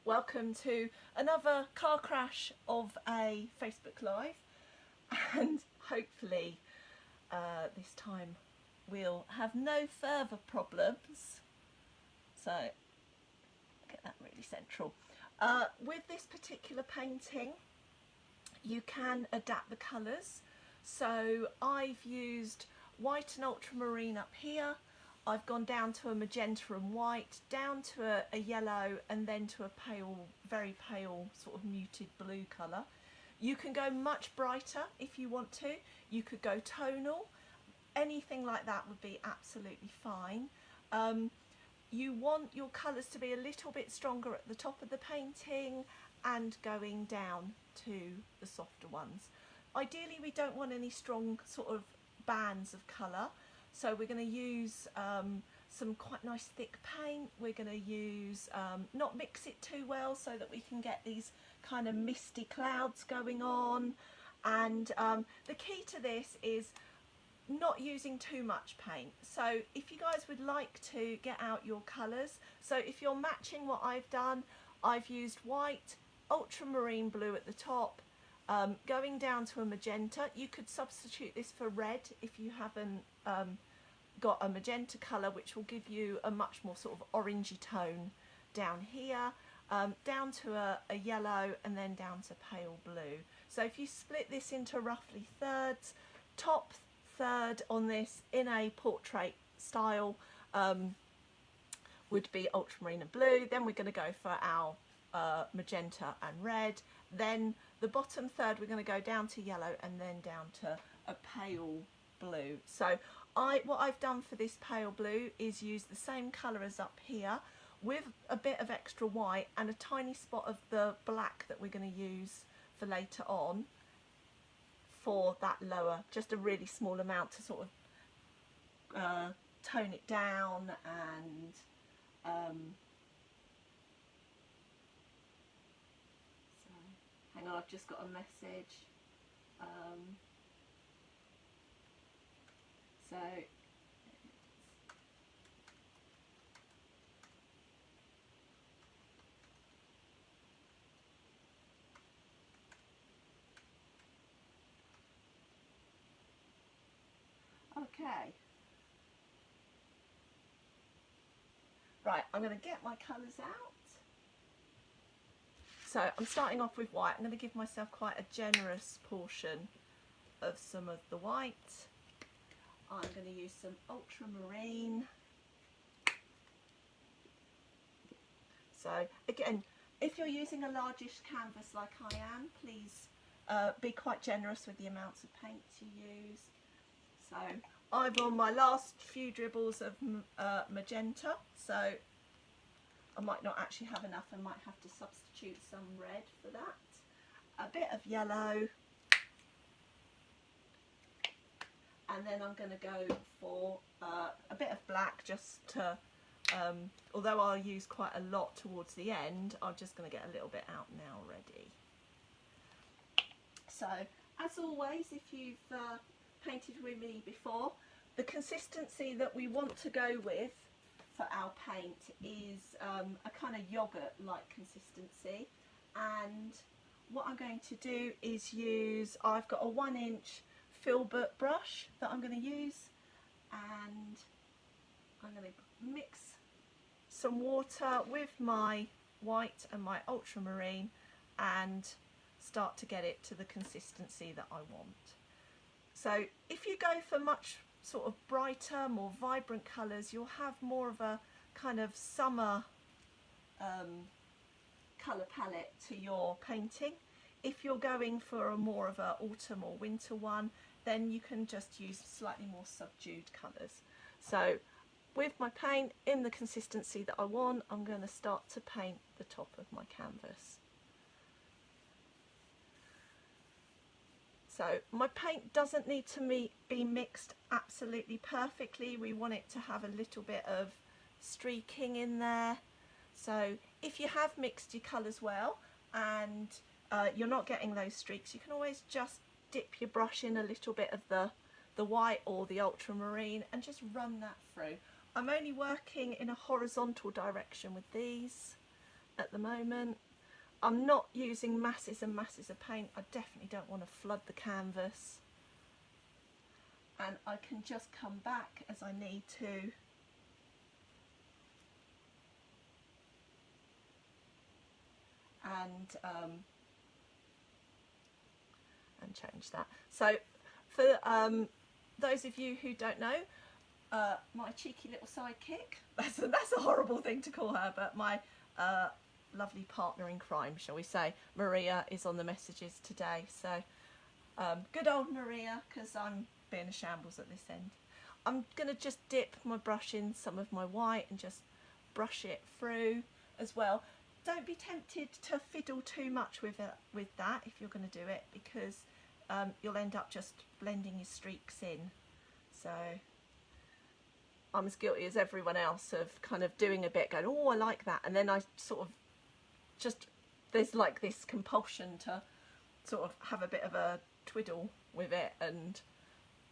Welcome to another car crash of a Facebook Live, and hopefully this time we'll have no further problems. So get that really central. With this particular painting you can adapt the colours, so I've used white and ultramarine up here. I've gone down to a magenta and white, down to a yellow, and then to a pale, very pale sort of muted blue colour. You can go much brighter if you want to. You could go tonal. Anything like that would be absolutely fine. You want your colours to be a little bit stronger at the top of the painting and going down to the softer ones. Ideally we don't want any strong sort of bands of colour. So we're going to use some quite nice thick paint. We're going to use, not mix it too well so that we can get these kind of misty clouds going on. And the key to this is not using too much paint. So if you guys would like to get out your colours, so if you're matching what I've done, I've used white, ultramarine blue at the top, going down to a magenta. You could substitute this for red if you haven't got a magenta colour, which will give you a much more sort of orangey tone down here, down to a yellow, and then down to pale blue. So if you split this into roughly thirds, top third on this in a portrait style would be ultramarine and blue. Then we're going to go for our magenta and red. Then the bottom third we're going to go down to yellow and then down to a pale blue. So what I've done for this pale blue is use the same colour as up here with a bit of extra white and a tiny spot of the black that we're going to use for later on for that lower, just a really small amount to sort of tone it down. And hang on, I've just got a message. So okay, right, I'm going to get my colours out. So I'm starting off with white. I'm going to give myself quite a generous portion of some of the white. I'm going to use some ultramarine. So again, if you're using a largish canvas like I am, please be quite generous with the amounts of paints you use. So I'm on my last few dribbles of magenta, so I might not actually have enough. I might have to substitute some red for that. A bit of yellow. And then I'm going to go for a bit of black, just to, although I'll use quite a lot towards the end, I'm just going to get a little bit out now already. So, as always, if you've painted with me before, the consistency that we want to go with for our paint is a kind of yogurt-like consistency. And what I'm going to do is use, I've got a 1-inch filbert brush that I'm going to use, and I'm going to mix some water with my white and my ultramarine and start to get it to the consistency that I want. So if you go for much sort of brighter, more vibrant colours, you'll have more of a kind of summer colour palette to your painting. If you're going for a more of a autumn or winter one, then you can just use slightly more subdued colours. So with my paint in the consistency that I want, I'm going to start to paint the top of my canvas. So my paint doesn't need to be mixed absolutely perfectly. We want it to have a little bit of streaking in there. So if you have mixed your colours well and you're not getting those streaks, you can always just dip your brush in a little bit of the white or the ultramarine and just run that through. I'm only working in a horizontal direction with these at the the moment. I'm not using masses and masses of paint. I definitely don't want to flood the canvas. And I can just come back as I need to. And change that. So for those of you who don't know, my cheeky little sidekick, that's a horrible thing to call her, but my lovely partner in crime, shall we say, Maria, is on the messages today. So good old Maria, because I'm being a shambles at this end. I'm going to just dip my brush in some of my white and just brush it through as well. Don't be tempted to fiddle too much with that if you're going to do it, because you'll end up just blending your streaks in. So I'm as guilty as everyone else of kind of doing a bit, going, oh, I like that, and then I sort of just, there's like this compulsion to sort of have a bit of a twiddle with it and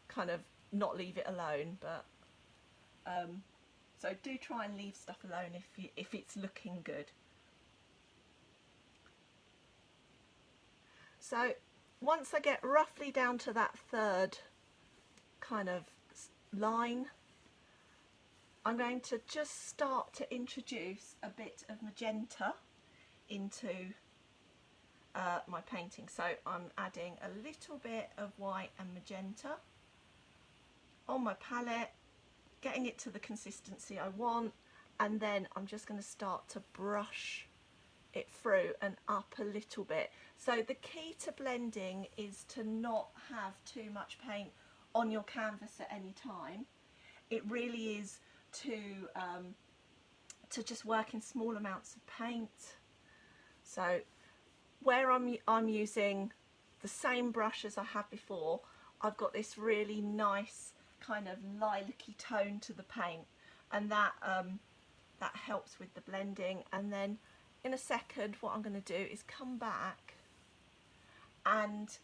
kind of not leave it alone. But so do try and leave stuff alone if it's looking good. So once I get roughly down to that third kind of line, I'm going to just start to introduce a bit of magenta into my painting. So I'm adding a little bit of white and magenta on my palette, getting it to the consistency I want, and then I'm just going to start to brush it through and up a little bit. So the key to blending is to not have too much paint on your canvas at any time. It really is to just work in small amounts of paint. So where I'm using the same brush as I had before, I've got this really nice kind of lilac-y tone to the paint, and that that helps with the blending. And then in a second, what I'm going to do is come back and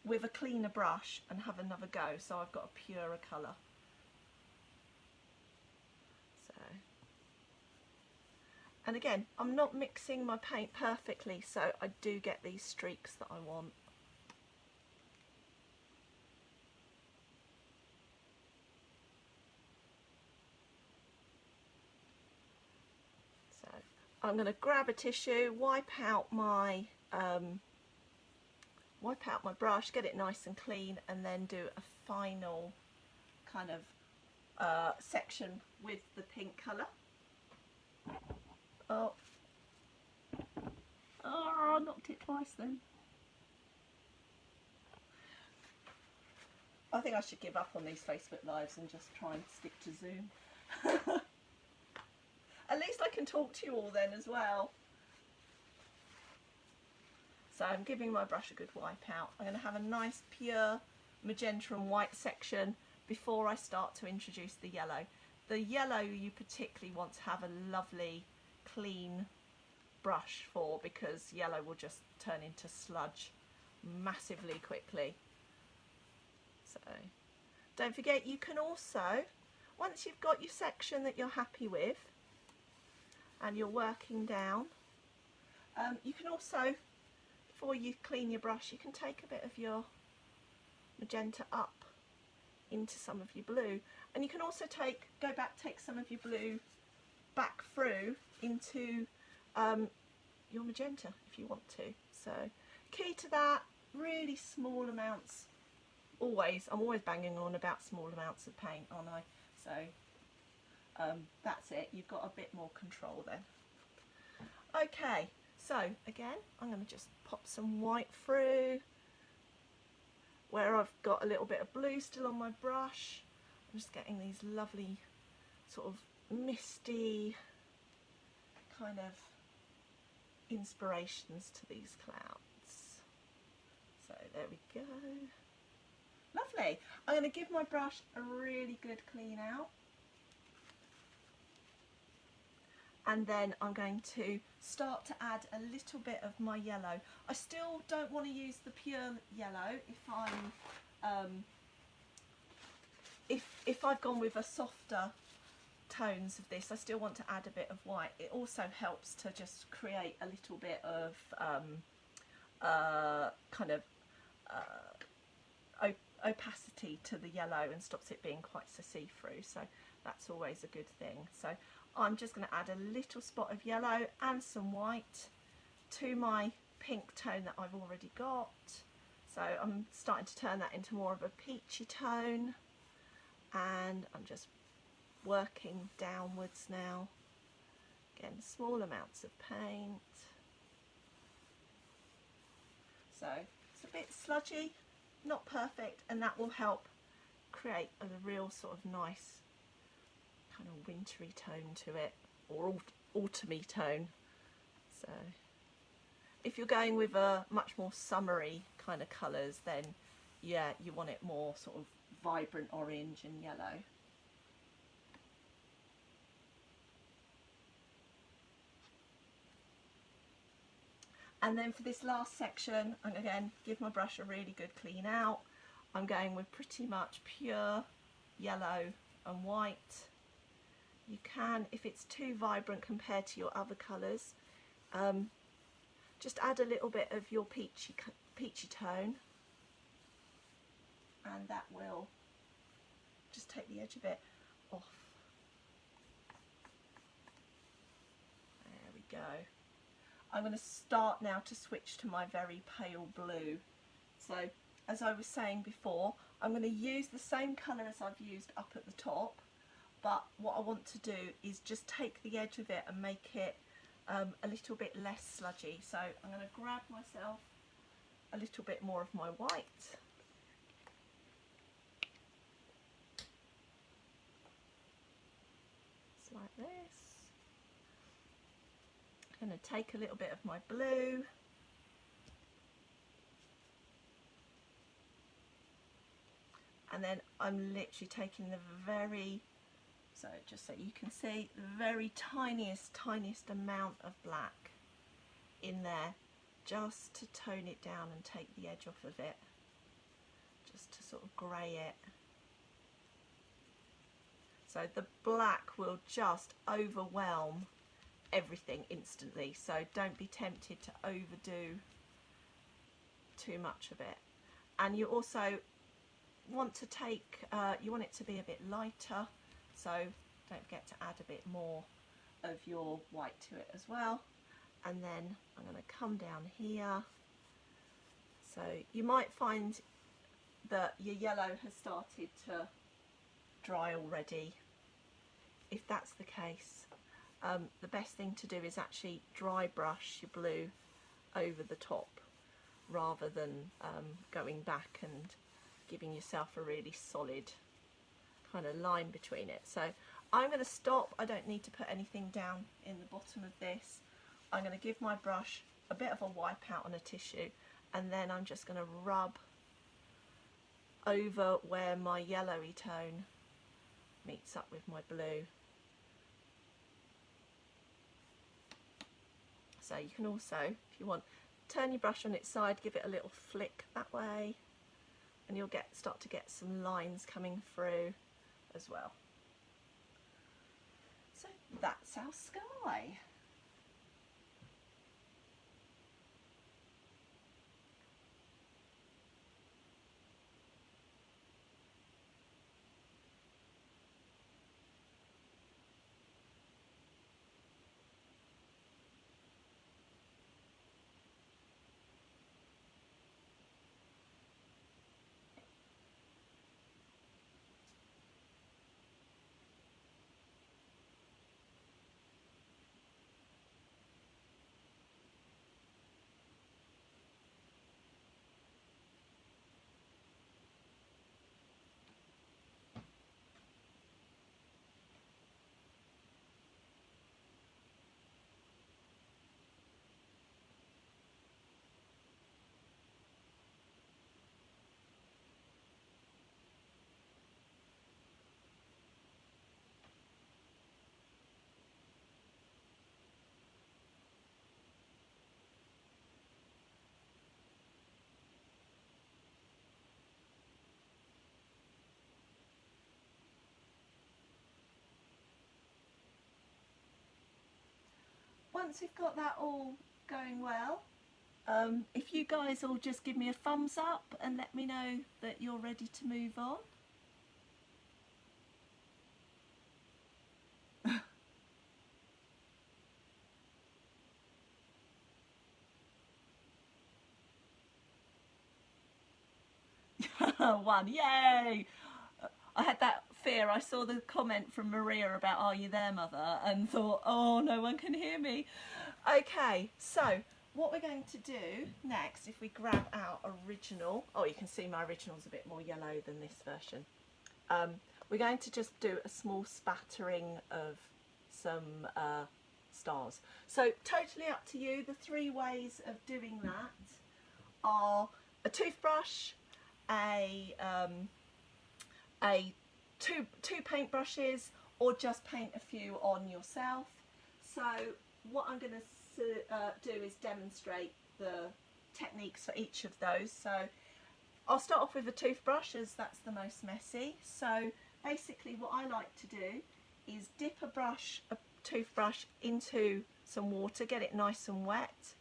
with a cleaner brush and have another go, so I've got a purer colour. So, and again, I'm not mixing my paint perfectly, so I do get these streaks that I want. So I'm going to grab a tissue, wipe out my brush, get it nice and clean, and then do a final kind of section with the pink colour. Oh, I knocked it twice then. I think I should give up on these Facebook Lives and just try and stick to Zoom. At least I can talk to you all then as well. So I'm giving my brush a good wipe out. I'm going to have a nice pure magenta and white section before I start to introduce the yellow. The yellow you particularly want to have a lovely clean brush for, because yellow will just turn into sludge massively quickly. So don't forget, you can also, once you've got your section that you're happy with and you're working down, you can also, before you clean your brush, you can take a bit of your magenta up into some of your blue, and you can also take some of your blue back through into your magenta if you want to. So key to that, really small amounts. I'm always banging on about small amounts of paint, aren't I? So that's it, you've got a bit more control then. Okay, so again, I'm going to just pop some white through where I've got a little bit of blue still on my brush. I'm just getting these lovely sort of misty kind of inspirations to these clouds. So there we go. Lovely. I'm going to give my brush a really good clean out. And then I'm going to start to add a little bit of my yellow. I still don't want to use the pure yellow if I've gone with a softer tones of this, I still want to add a bit of white. It also helps to just create a little bit of kind of opacity to the yellow and stops it being quite so see-through, so that's always a good thing. So I'm just going to add a little spot of yellow and some white to my pink tone that I've already got. So I'm starting to turn that into more of a peachy tone, and I'm just working downwards now. Again, small amounts of paint. So it's a bit sludgy, not perfect, and that will help create a real sort of nice kind of wintry tone to it, or autumny tone. So if you're going with a much more summery kind of colours, then yeah, you want it more sort of vibrant orange and yellow. And then for this last section, I'm again give my brush a really good clean out. I'm going with pretty much pure yellow and white. You can, if it's too vibrant compared to your other colours, just add a little bit of your peachy tone, and that will just take the edge of it off. There we go. I'm going to start now to switch to my very pale blue. So as I was saying before, I'm going to use the same colour as I've used up at the top, but what I want to do is just take the edge of it and make it a little bit less sludgy. So I'm going to grab myself a little bit more of my white. Just like this. I'm going to take a little bit of my blue. And then I'm literally taking the so just so you can see, the very tiniest amount of black in there, just to tone it down and take the edge off of it, just to sort of grey it. So the black will just overwhelm everything instantly, so don't be tempted to overdo too much of it. And you also want to take, you want it to be a bit lighter, so don't forget to add a bit more of your white to it as well. And then I'm going to come down here. So you might find that your yellow has started to dry already. If that's the case, the best thing to do is actually dry brush your blue over the top, rather than going back and giving yourself a really solid kind of line between it. So I'm going to stop. I don't need to put anything down in the bottom of this. I'm going to give my brush a bit of a wipe out on a tissue, and then I'm just going to rub over where my yellowy tone meets up with my blue. So you can also, if you want, turn your brush on its side, give it a little flick that way, and you'll start to get some lines coming through as well. So that's our sky. once we've got that all going well, if you guys all just give me a thumbs up and let me know that you're ready to move on. One, yay! I had that fear. I saw the comment from Maria about "Are you there, mother?" and thought, oh, no one can hear me. Okay, so what we're going to do next, if we grab our original, oh, you can see my original's a bit more yellow than this version. We're going to just do a small spattering of some stars. So totally up to you. The 3 ways of doing that are a toothbrush, two paintbrushes, or just paint a few on yourself. So what I'm going to do is demonstrate the techniques for each of those. So I'll start off with a toothbrush, as that's the most messy. So basically what I like to do is dip a toothbrush into some water, get it nice and wet,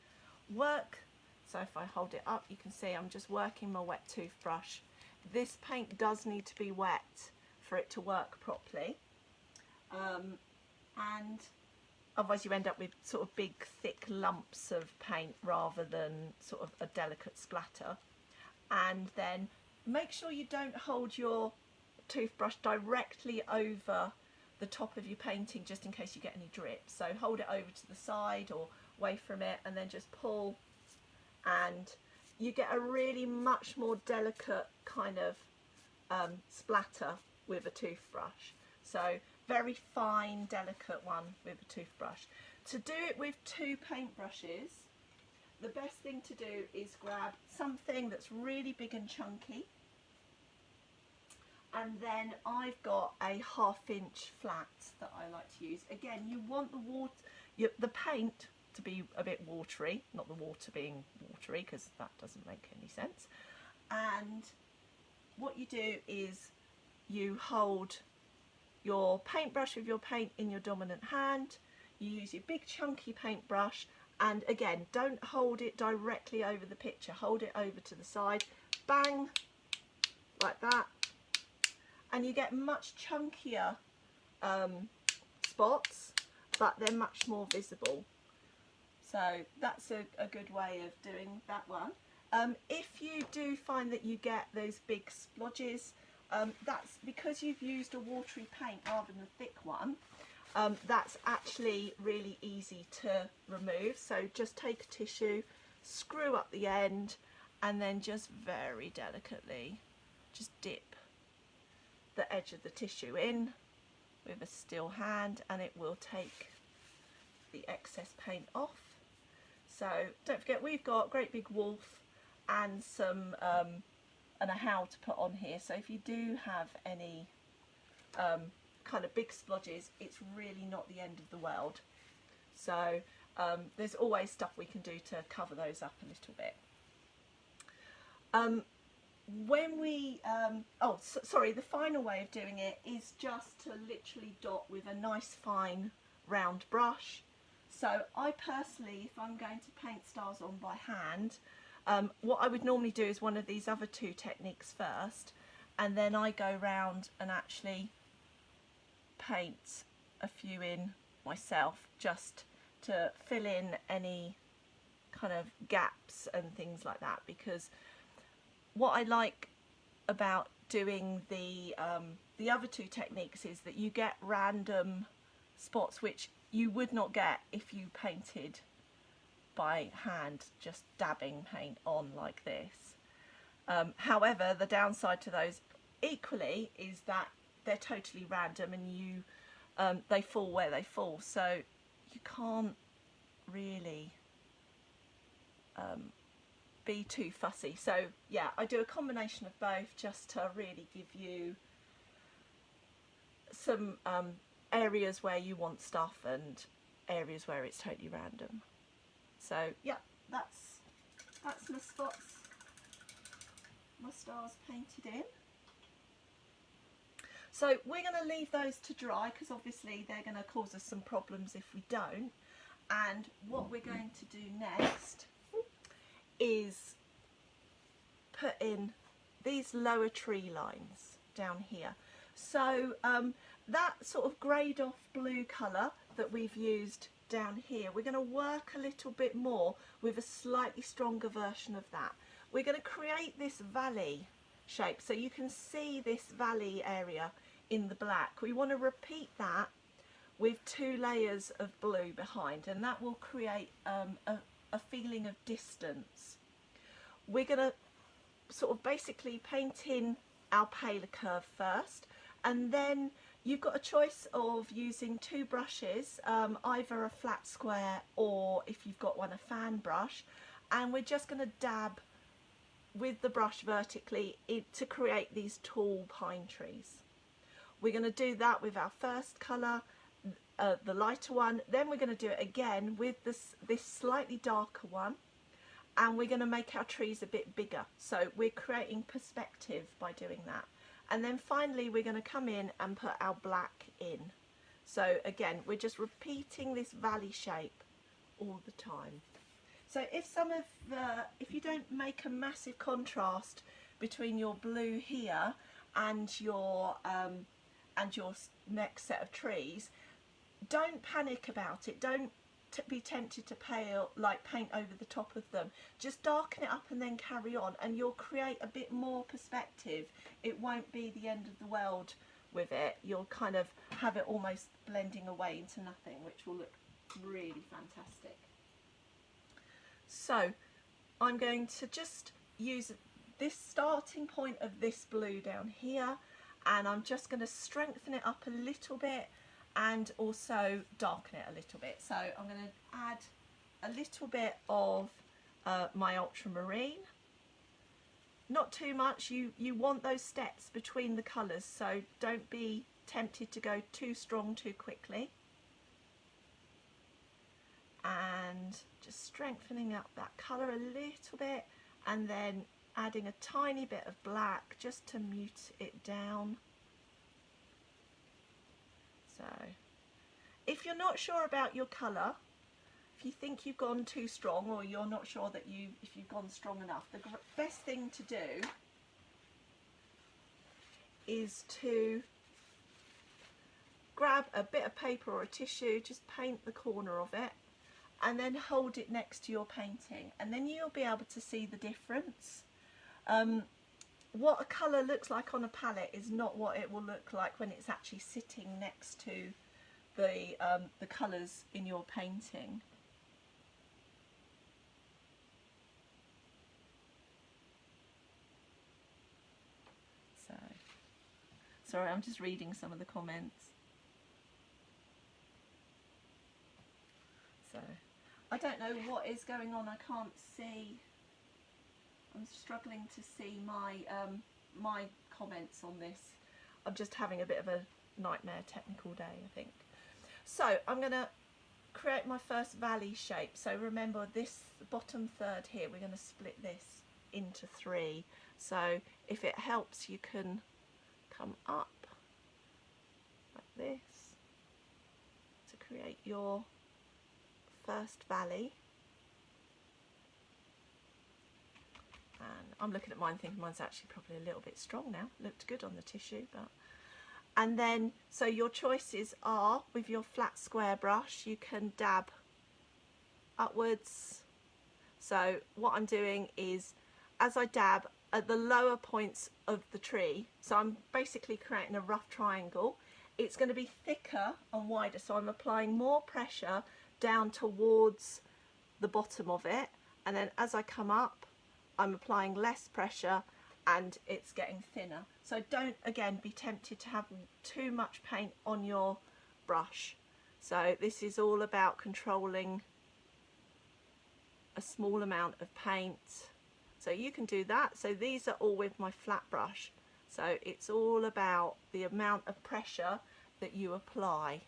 so if I hold it up you can see I'm just working my wet toothbrush. This paint does need to be wet for it to work properly, and otherwise you end up with sort of big thick lumps of paint rather than sort of a delicate splatter. And then make sure you don't hold your toothbrush directly over the top of your painting, just in case you get any drips. So hold it over to the side or away from it, and then just pull, and you get a really much more delicate kind of splatter with a toothbrush. So very fine, delicate one with a toothbrush. To do it with 2 paintbrushes, the best thing to do is grab something that's really big and chunky, and then I've got a 1/2 inch flat that I like to use. Again, you want the paint to be a bit watery, not the water being watery, because that doesn't make any sense. And what you do is you hold your paintbrush with your paint in your dominant hand, you use your big chunky paintbrush, and again, don't hold it directly over the picture, hold it over to the side, bang, like that, and you get much chunkier spots, but they're much more visible. So that's a good way of doing that one. If you do find that you get those big splodges, that's because you've used a watery paint rather than a thick one. That's actually really easy to remove. So just take a tissue, screw up the end, and then just very delicately just dip the edge of the tissue in with a still hand, and it will take the excess paint off. So don't forget, we've got great big wolf and some and a howl to put on here. So if you do have any kind of big splodges, it's really not the end of the world. So there's always stuff we can do to cover those up a little bit. When we sorry, the final way of doing it is just to literally dot with a nice fine round brush. So I personally, if I'm going to paint stars on by hand, what I would normally do is one of these other 2 techniques first, and then I go round and actually paint a few in myself, just to fill in any kind of gaps and things like that. Because what I like about doing the other 2 techniques is that you get random spots which you would not get if you painted by hand, just dabbing paint on like this. However, the downside to those equally is that they're totally random, and they fall where they fall, so you can't really be too fussy. So yeah, I do a combination of both just to really give you some areas where you want stuff and areas where it's totally random. So yeah, that's my spots, my stars painted in. So we're going to leave those to dry, because obviously they're going to cause us some problems if we don't. And what we're going to do next is put in these lower tree lines down here. So that sort of greyed off blue colour that we've used down here, we're going to work a little bit more with a slightly stronger version of that. We're going to create this valley shape, so you can see this valley area in the black. We want to repeat that with 2 layers of blue behind, and that will create a feeling of distance. We're going to sort of basically paint in our paler curve first, and then you've got a choice of using 2 brushes, either a flat square or, if you've got one, a fan brush, and we're just going to dab with the brush vertically to create these tall pine trees. We're going to do that with our first colour, the lighter one, then we're going to do it again with this slightly darker one, and we're going to make our trees a bit bigger, so we're creating perspective by doing that. And then finally we're going to come in and put our black in. So again, we're just repeating this valley shape all the time. So if you don't make a massive contrast between your blue here and your next set of trees, don't panic about it. Don't be tempted to paint over the top of them. Just darken it up and then carry on, and you'll create a bit more perspective. It won't be the end of the world with it. You'll kind of have it almost blending away into nothing, which will look really fantastic. So I'm going to just use this starting point of this blue down here, and I'm just going to strengthen it up a little bit and also darken it a little bit. So I'm going to add a little bit of my ultramarine, not too much. You want those steps between the colours, so don't be tempted to go too strong too quickly. And just strengthening up that colour a little bit, and then adding a tiny bit of black just to mute it down. So if you're not sure about your colour, if you think you've gone too strong, or you're not sure that if you've gone strong enough, the best thing to do is to grab a bit of paper or a tissue, just paint the corner of it, and then hold it next to your painting, and then you'll be able to see the difference. What a colour looks like on a palette is not what it will look like when it's actually sitting next to the colours in your painting. So, sorry, I'm just reading some of the comments. So, I don't know what is going on. I can't see. I'm struggling to see my my comments on this. I'm just having a bit of a nightmare technical day, I think. So I'm going to create my first valley shape. So remember, this bottom third here, we're going to split this into 3. So if it helps, you can come up like this to create your first valley. And I'm looking at mine thinking mine's actually probably a little bit strong now. Looked good on the tissue, but... And then, so your choices are, with your flat square brush, you can dab upwards. So what I'm doing is, as I dab at the lower points of the tree, so I'm basically creating a rough triangle, it's going to be thicker and wider, so I'm applying more pressure down towards the bottom of it, and then as I come up, I'm applying less pressure and it's getting thinner. So don't, again, be tempted to have too much paint on your brush. So this is all about controlling a small amount of paint. So you can do that. So these are all with my flat brush. So it's all about the amount of pressure that you apply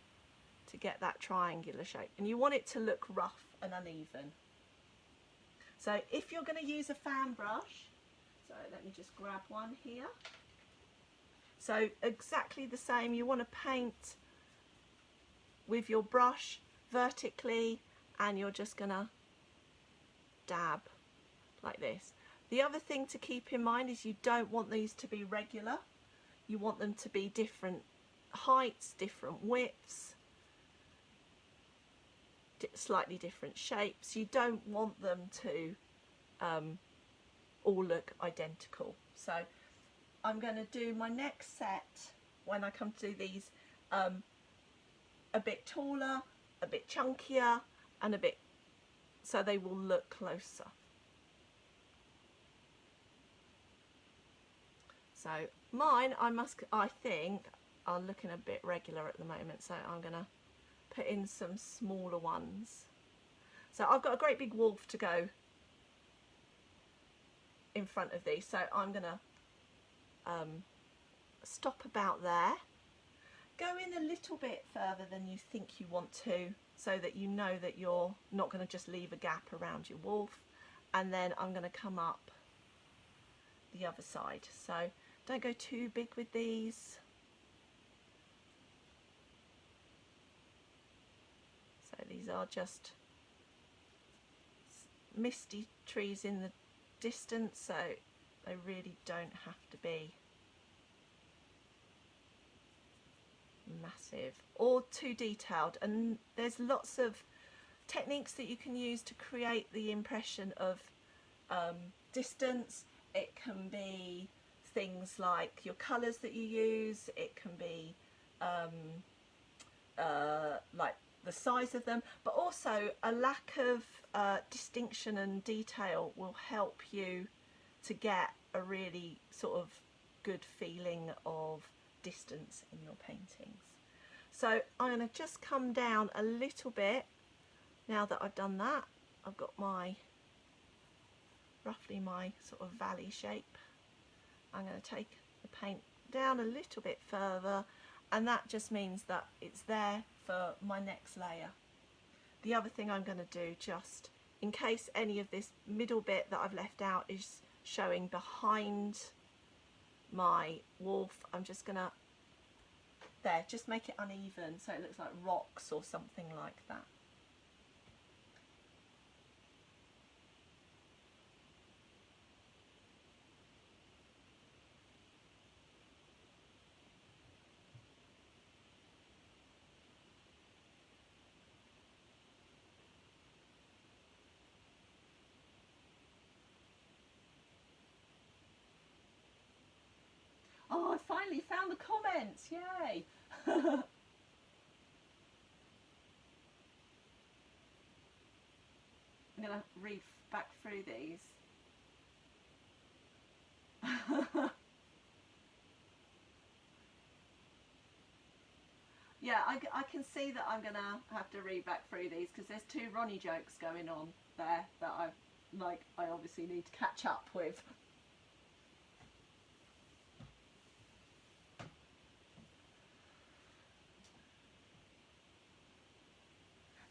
to get that triangular shape. And you want it to look rough and uneven. So if you're going to use a fan brush, so let me just grab one here. So exactly the same, you want to paint with your brush vertically and you're just gonna dab like this. The other thing to keep in mind is you don't want these to be regular. You want them to be different heights, different widths, slightly different shapes. You don't want them to all look identical. So I'm going to do my next set when I come to do these a bit taller, a bit chunkier, and a bit, so they will look closer. So mine, I think are looking a bit regular at the moment, so I'm going to put in some smaller ones. So I've got a great big wolf to go in front of these, so I'm going to stop about there. Go in a little bit further than you think you want to, so that you know that you're not going to just leave a gap around your wolf. And then I'm going to come up the other side. So don't go too big with these. So these are just misty trees in the distance, so they really don't have to be massive or too detailed. And there's lots of techniques that you can use to create the impression of distance. It can be things like your colours that you use, it can be like the size of them, but also a lack of distinction and detail will help you to get a really sort of good feeling of distance in your paintings. So I'm going to just come down a little bit. Now that I've done that, I've got my roughly my sort of valley shape. I'm going to take the paint down a little bit further, and that just means that it's there for my next layer. The other thing I'm going to do, just in case any of this middle bit that I've left out is showing behind my wolf, I'm just going to just make it uneven so it looks like rocks or something like that. Oh, I finally found the comments, yay! I'm going to read back through these. Yeah, I can see that I'm going to have to read back through these because there's two Ronnie jokes going on there that I obviously need to catch up with.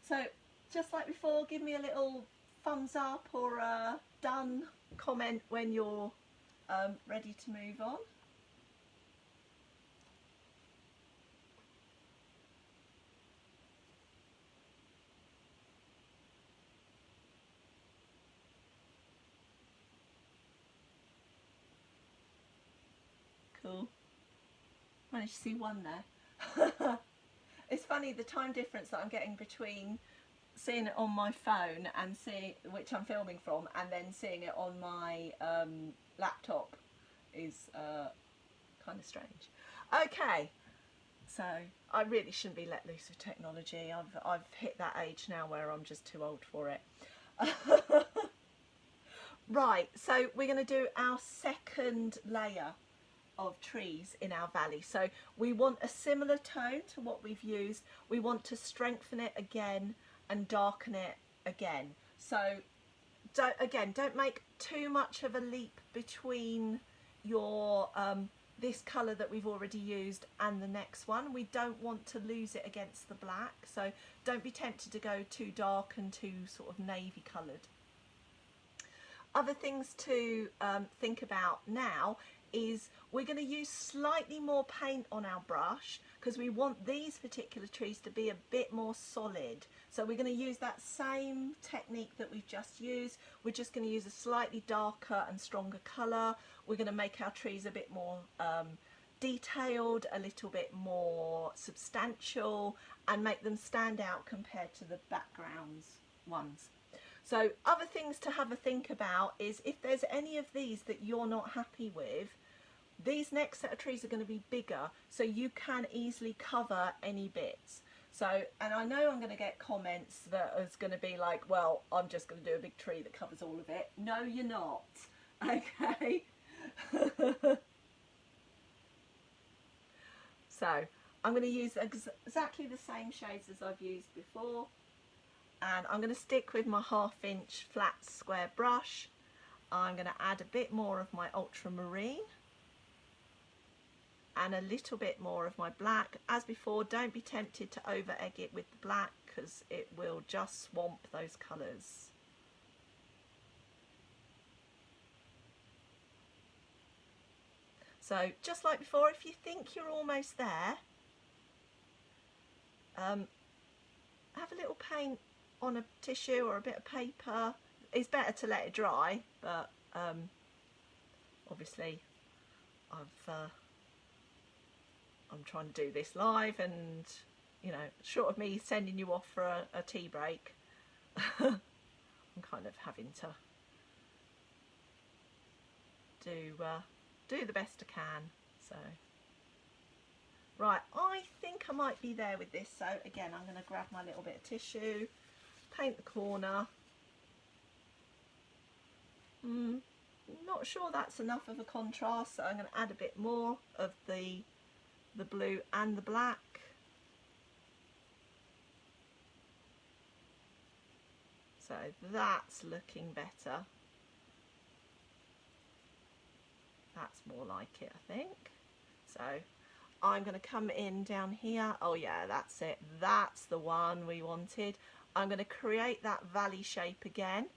So just like before, give me a little thumbs up or a done comment when you're ready to move on. Cool. Managed to see one there. It's funny the time difference that I'm getting between seeing it on my phone and which I'm filming from, and then seeing it on my laptop is kind of strange. Okay, so I really shouldn't be let loose with technology. I've hit that age now where I'm just too old for it. Right, so we're going to do our second layer of trees in our valley. So we want a similar tone to what we've used. We want to strengthen it again and darken it again. So don't make too much of a leap between your this colour that we've already used and the next one. We don't want to lose it against the black, so don't be tempted to go too dark and too sort of navy coloured. Other things to think about now is we're going to use slightly more paint on our brush because we want these particular trees to be a bit more solid. So we're going to use that same technique that we've just used. We're just going to use a slightly darker and stronger colour. We're going to make our trees a bit more detailed, a little bit more substantial, and make them stand out compared to the backgrounds ones. So other things to have a think about is if there's any of these that you're not happy with, these next set of trees are going to be bigger, so you can easily cover any bits. So, and I know I'm going to get comments that is going to be like, well, I'm just going to do a big tree that covers all of it. No, you're not. Okay. So I'm going to use exactly the same shades as I've used before, and I'm going to stick with my 1/2 inch flat square brush. I'm going to add a bit more of my ultramarine and a little bit more of my black. As before, don't be tempted to over egg it with the black because it will just swamp those colours. So just like before, if you think you're almost there, have a little paint on a tissue or a bit of paper. It's better to let it dry, but obviously I'm trying to do this live, and you know, short of me sending you off for a tea break, I'm kind of having to do the best I can. So right, I think I might be there with this. So again, I'm going to grab my little bit of tissue, paint the corner. Not sure that's enough of a contrast, so I'm going to add a bit more of the blue and the black. So that's looking better. That's more like it, I think. So I'm going to come in down here. Oh yeah, that's it. That's the one we wanted. I'm going to create that valley shape again.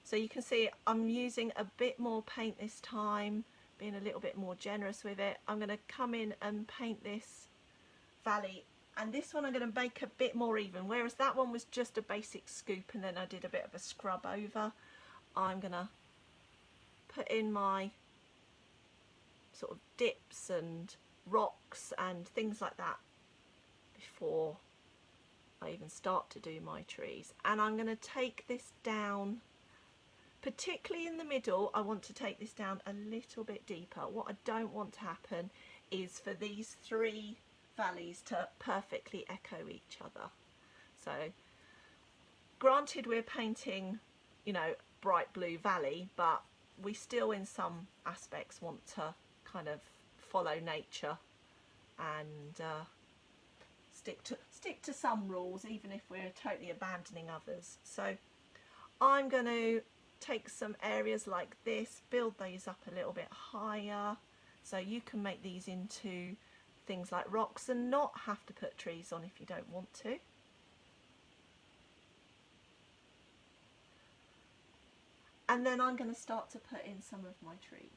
So you can see I'm using a bit more paint this time, being a little bit more generous with it. I'm going to come in and paint this valley, and this one I'm going to make a bit more even, whereas that one was just a basic scoop and then I did a bit of a scrub over. I'm going to put in my sort of dips and rocks and things like that before I even start to do my trees. And I'm going to take this down, particularly in the middle. I want to take this down a little bit deeper. What I don't want to happen is for these three valleys to perfectly echo each other. So granted, we're painting, you know, bright blue valley, but we still in some aspects want to kind of follow nature and stick to some rules, even if we're totally abandoning others. So I'm going to take some areas like this, build those up a little bit higher, so you can make these into things like rocks and not have to put trees on if you don't want to. And then I'm going to start to put in some of my trees.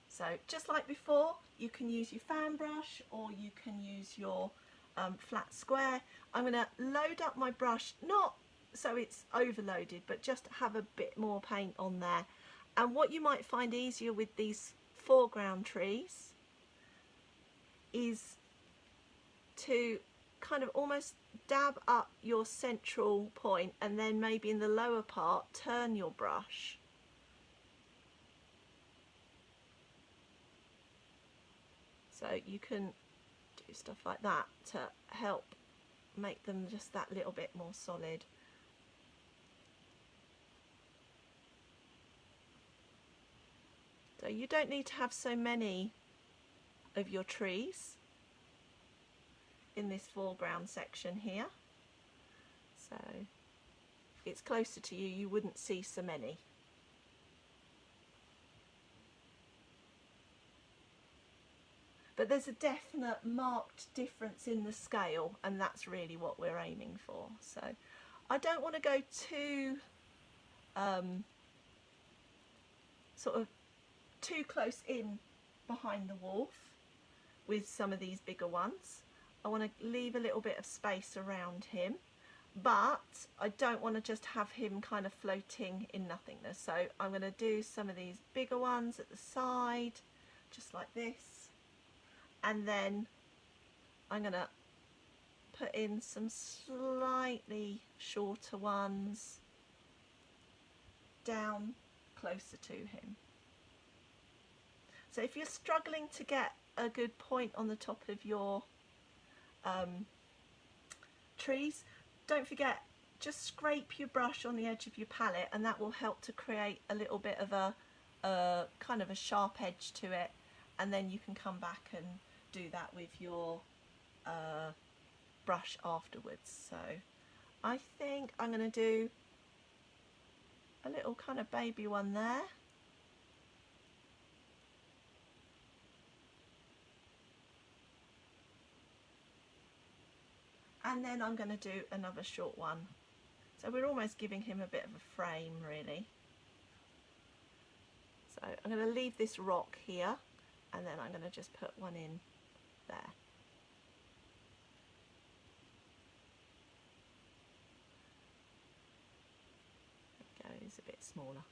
So just like before, you can use your fan brush or you can use your flat square. I'm going to load up my brush, not so it's overloaded, but just have a bit more paint on there. And what you might find easier with these foreground trees is to kind of almost dab up your central point, and then maybe in the lower part turn your brush. So you can do stuff like that to help make them just that little bit more solid. So you don't need to have so many of your trees in this foreground section here. So it's closer to you, you wouldn't see so many. But there's a definite marked difference in the scale, and that's really what we're aiming for. So I don't want to go too sort of too close in behind the wolf with some of these bigger ones. I want to leave a little bit of space around him, but I don't want to just have him kind of floating in nothingness. So I'm going to do some of these bigger ones at the side, just like this, and then I'm going to put in some slightly shorter ones down closer to him. So if you're struggling to get a good point on the top of your trees, don't forget, just scrape your brush on the edge of your palette, and that will help to create a little bit of a kind of a sharp edge to it, and then you can come back and do that with your brush afterwards. So I think I'm going to do a little kind of baby one there. And then I'm going to do another short one. So we're almost giving him a bit of a frame, really. So I'm going to leave this rock here, and then I'm going to just put one in there. There we go, he's a bit smaller.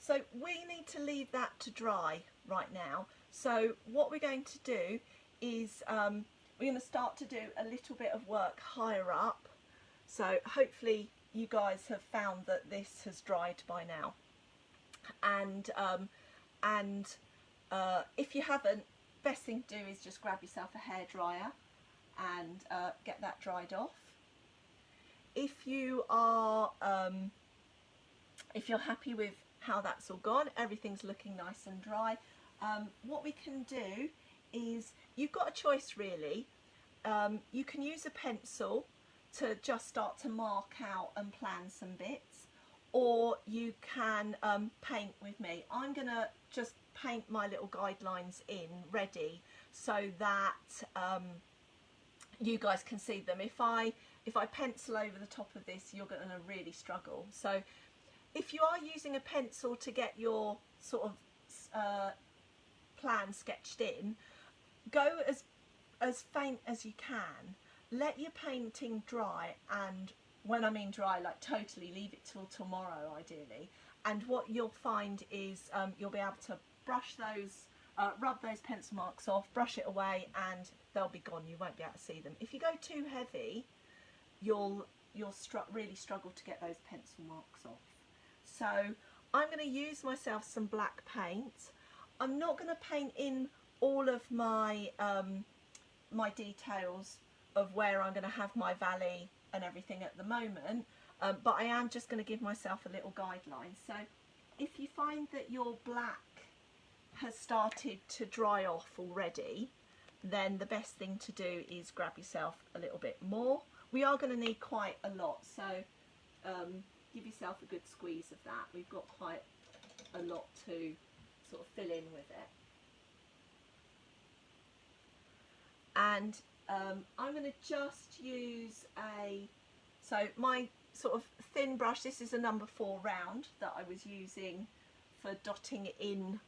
So we need to leave that to dry right now. So what we're going to do is we're going to start to do a little bit of work higher up. So hopefully you guys have found that this has dried by now. And if you haven't, best thing to do is just grab yourself a hairdryer and get that dried off. If you are if you're happy with how that's all gone, everything's looking nice and dry, what we can do is, you've got a choice really. You can use a pencil to just start to mark out and plan some bits, or you can paint with me. I'm gonna just paint my little guidelines in ready so that you guys can see them. If I pencil over the top of this, you're going to really struggle. So if you are using a pencil to get your sort of plan sketched in, go as faint as you can. Let your painting dry, and when I mean dry, like totally, leave it till tomorrow ideally. And what you'll find is you'll be able to brush those, rub those pencil marks off, brush it away, and they'll be gone. You won't be able to see them. If you go too heavy, you'll really struggle to get those pencil marks off. So I'm going to use myself some black paint. I'm not going to paint in all of my my details of where I'm going to have my valley and everything at the moment, but I am just going to give myself a little guideline. So if you find that your black has started to dry off already, then the best thing to do is grab yourself a little bit more. We are going to need quite a lot, so give yourself a good squeeze of that. We've got quite a lot to sort of fill in with it. And I'm going to just use my sort of thin brush. This is a number 4 round that I was using for dotting in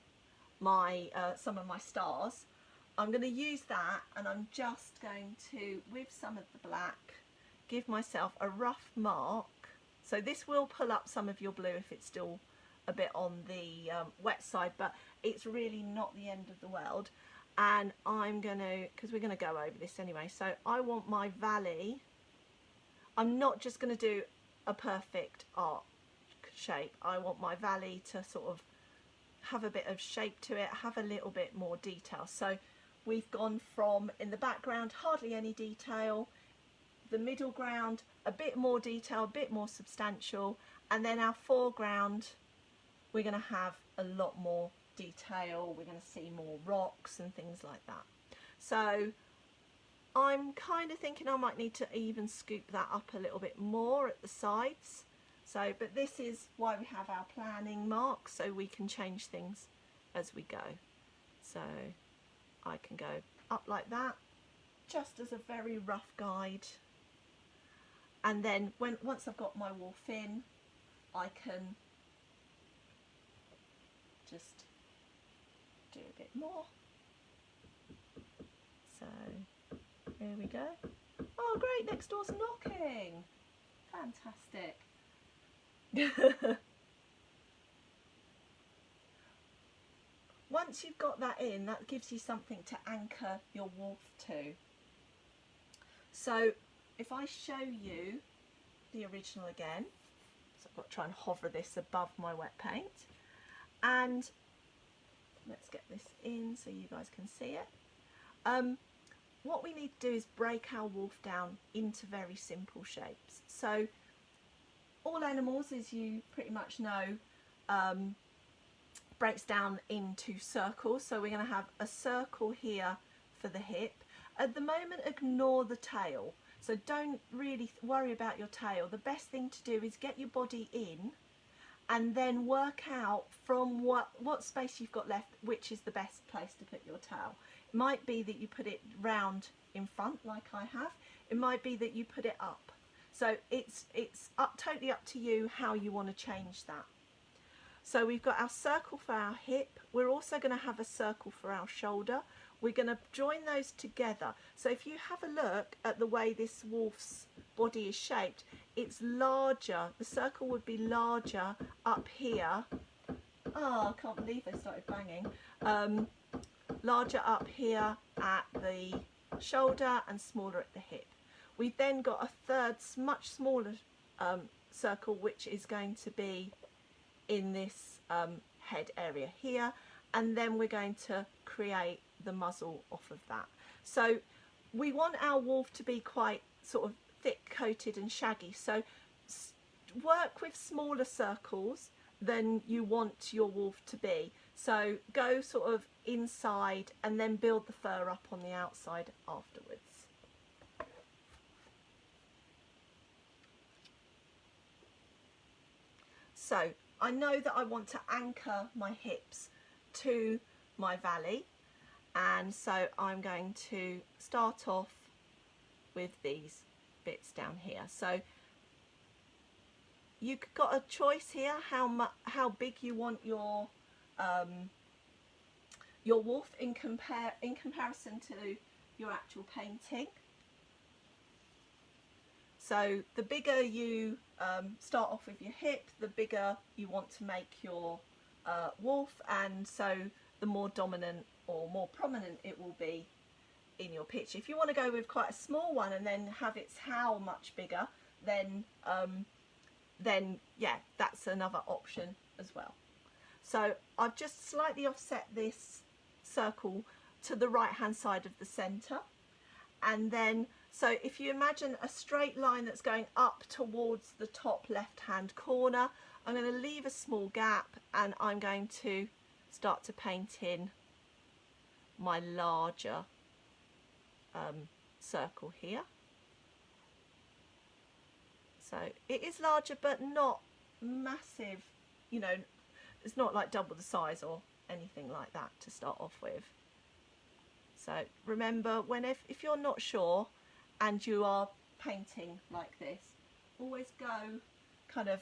my some of my stars. I'm going to use that, and I'm just going to, with some of the black, give myself a rough mark. So this will pull up some of your blue if it's still a bit on the wet side, but it's really not the end of the world. And I'm going to, because we're going to go over this anyway, so I want my valley, I'm not just going to do a perfect arc shape. I want my valley to sort of have a bit of shape to it, have a little bit more detail. So we've gone from, in the background, hardly any detail, the middle ground, a bit more detail, a bit more substantial, and then our foreground, we're going to have a lot more detail. We're going to see more rocks and things like that. So I'm kind of thinking I might need to even scoop that up a little bit more at the sides. So, but this is why we have our planning marks, so we can change things as we go. So I can go up like that, just as a very rough guide. And then once I've got my wolf in, I can just do a bit more. So here we go. Oh great, next door's knocking. Fantastic. Once you've got that in, that gives you something to anchor your wolf to. So if I show you the original again, so I've got to try and hover this above my wet paint, and let's get this in so you guys can see it. What we need to do is break our wolf down into very simple shapes. So all animals, as you pretty much know, breaks down into circles. So we're going to have a circle here for the hip. At the moment, ignore the tail. So don't really worry about your tail. The best thing to do is get your body in and then work out from what space you've got left, which is the best place to put your tail. It might be that you put it round in front like I have. It might be that you put it up. So it's totally up to you how you want to change that. So we've got our circle for our hip. We're also going to have a circle for our shoulder. We're going to join those together. So if you have a look at the way this wolf's body is shaped, it's larger. The circle would be larger up here. Oh, I can't believe they started banging. Larger up here at the shoulder and smaller at the hip. We've then got a third, much smaller circle, which is going to be in this head area here, and then we're going to create the muzzle off of that. So we want our wolf to be quite sort of thick coated and shaggy, so work with smaller circles than you want your wolf to be. So go sort of inside and then build the fur up on the outside afterwards. So I know that I want to anchor my hips to my valley, and so I'm going to start off with these bits down here. So you've got a choice here how big you want your wolf in comparison to your actual painting. So the bigger you start off with your hip, the bigger you want to make your wolf, and so the more dominant or more prominent it will be in your picture. If you want to go with quite a small one and then have its howl much bigger, then yeah, that's another option as well. So I've just slightly offset this circle to the right hand side of the centre, and then so if you imagine a straight line that's going up towards the top left hand corner, I'm going to leave a small gap and I'm going to start to paint in my larger circle here. So it is larger but not massive, you know, it's not like double the size or anything like that to start off with. So remember, if you're not sure and you are painting like this, always go kind of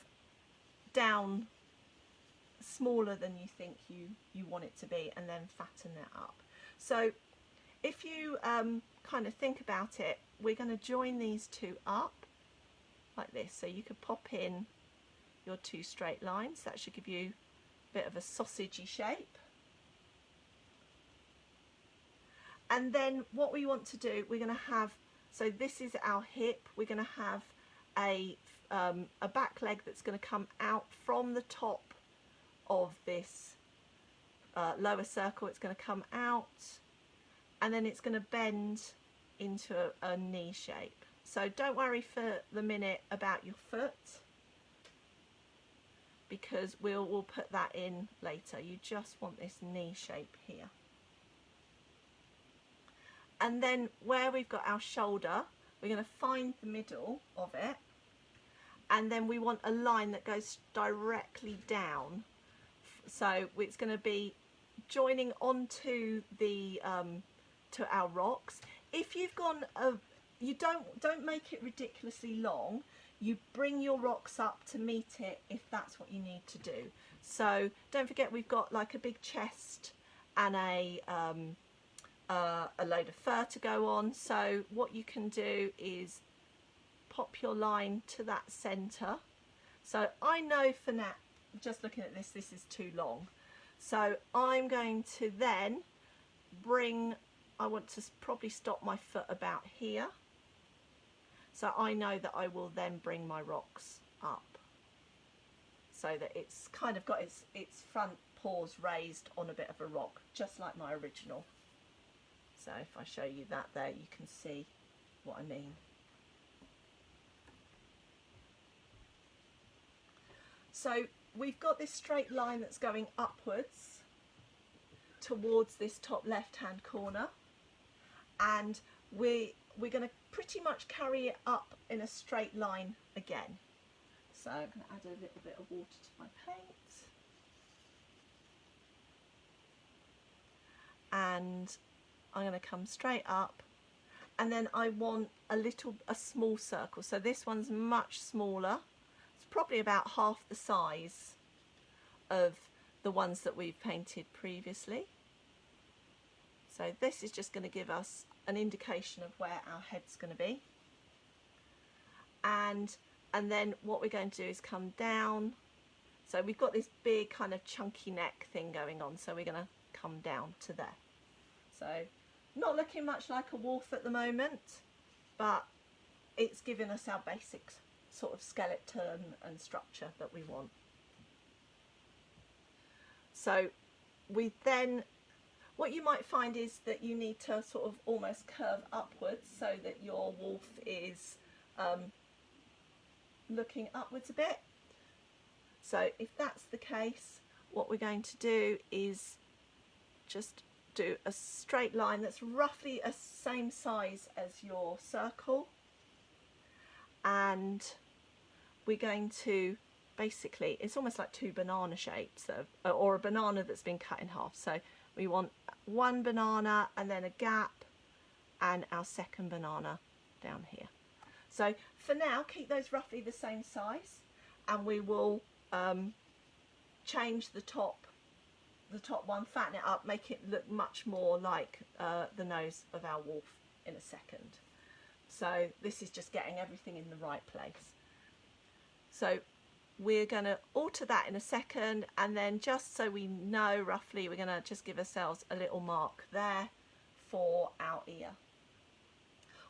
down smaller than you think you want it to be, and then fatten it up. So if you kind of think about it, we're going to join these two up like this. So you could pop in your two straight lines. That should give you a bit of a sausagey shape. And then what we want to do, we're going to have, so this is our hip, we're going to have a back leg that's going to come out from the top of this lower circle. It's going to come out and then it's going to bend into a knee shape. So don't worry for the minute about your foot, because we'll put that in later. You just want this knee shape here. And then where we've got our shoulder, we're going to find the middle of it, and then we want a line that goes directly down. So it's going to be joining onto the to our rocks. if you've gone, you don't make it ridiculously long. You bring your rocks up to meet it if that's what you need to do. So don't forget we've got like a big chest and a load of fur to go on. So what you can do is pop your line to that centre. So I know for now, just looking at this is too long. So I'm going to then bring, I want to probably stop my foot about here. So I know that I will then bring my rocks up so that it's kind of got its front paws raised on a bit of a rock, just like my original. So if I show you that there, you can see what I mean. So we've got this straight line that's going upwards towards this top left hand corner, and we're going to pretty much carry it up in a straight line again. So I'm going to add a little bit of water to my paint, and I'm going to come straight up, and then I want a small circle. So this one's much smaller. It's probably about half the size of the ones that we've painted previously. So this is just going to give us an indication of where our head's going to be. And then what we're going to do is come down. So we've got this big kind of chunky neck thing going on, so we're going to come down to there. So not looking much like a wolf at the moment, but it's giving us our basic sort of skeleton and structure that we want. So we then, what you might find is that you need to sort of almost curve upwards so that your wolf is looking upwards a bit. So if that's the case, what we're going to do is just do a straight line that's roughly the same size as your circle, and we're going to basically, it's almost like two banana shapes, or a banana that's been cut in half. So we want one banana and then a gap and our second banana down here. So for now, keep those roughly the same size, and we will change the top one, fatten it up, make it look much more like the nose of our wolf in a second. So this is just getting everything in the right place. So we're going to alter that in a second, and then just so we know roughly, we're going to just give ourselves a little mark there for our ear.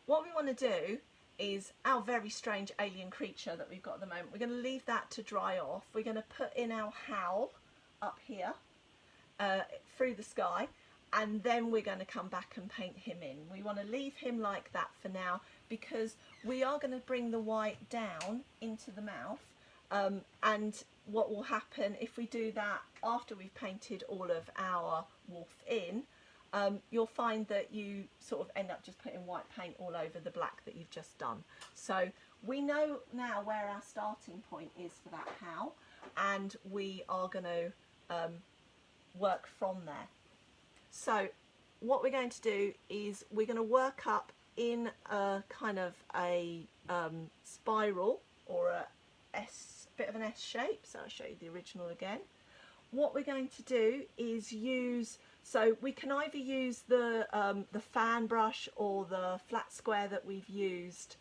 What we want to do is our very strange alien creature that we've got at the moment, we're going to leave that to dry off. We're going to put in our howl up here through the sky, and then we're going to come back and paint him in. We want to leave him like that for now, because we are going to bring the white down into the mouth, and what will happen if we do that after we've painted all of our wolf in, you'll find that you sort of end up just putting white paint all over the black that you've just done. So we know now where our starting point is for that howl, and we are going to work from there. So what we're going to do is we're going to work up in a kind of a spiral, or a bit of an S shape. So I'll show you the original again. What we're going to do is use, so we can either use the fan brush or the flat square that we've used,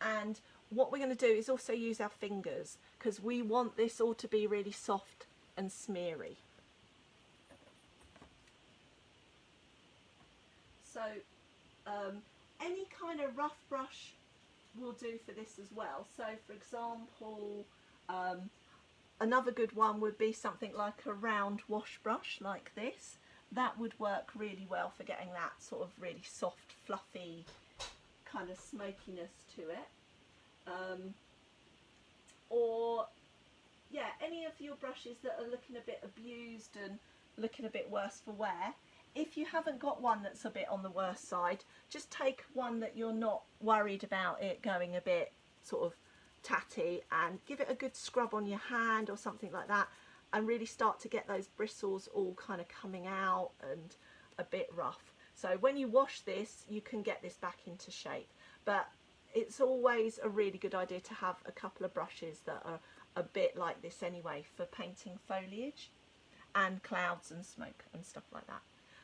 and what we're going to do is also use our fingers, because we want this all to be really soft and smeary. So any kind of rough brush will do for this as well. So for example, another good one would be something like a round wash brush like this. That would work really well for getting that sort of really soft, fluffy kind of smokiness to it. Or yeah, any of your brushes that are looking a bit abused and looking a bit worse for wear. If you haven't got one that's a bit on the worse side, just take one that you're not worried about it going a bit sort of tatty, and give it a good scrub on your hand or something like that, and really start to get those bristles all kind of coming out and a bit rough. So when you wash this, you can get this back into shape, but it's always a really good idea to have a couple of brushes that are a bit like this anyway, for painting foliage and clouds and smoke and stuff like that.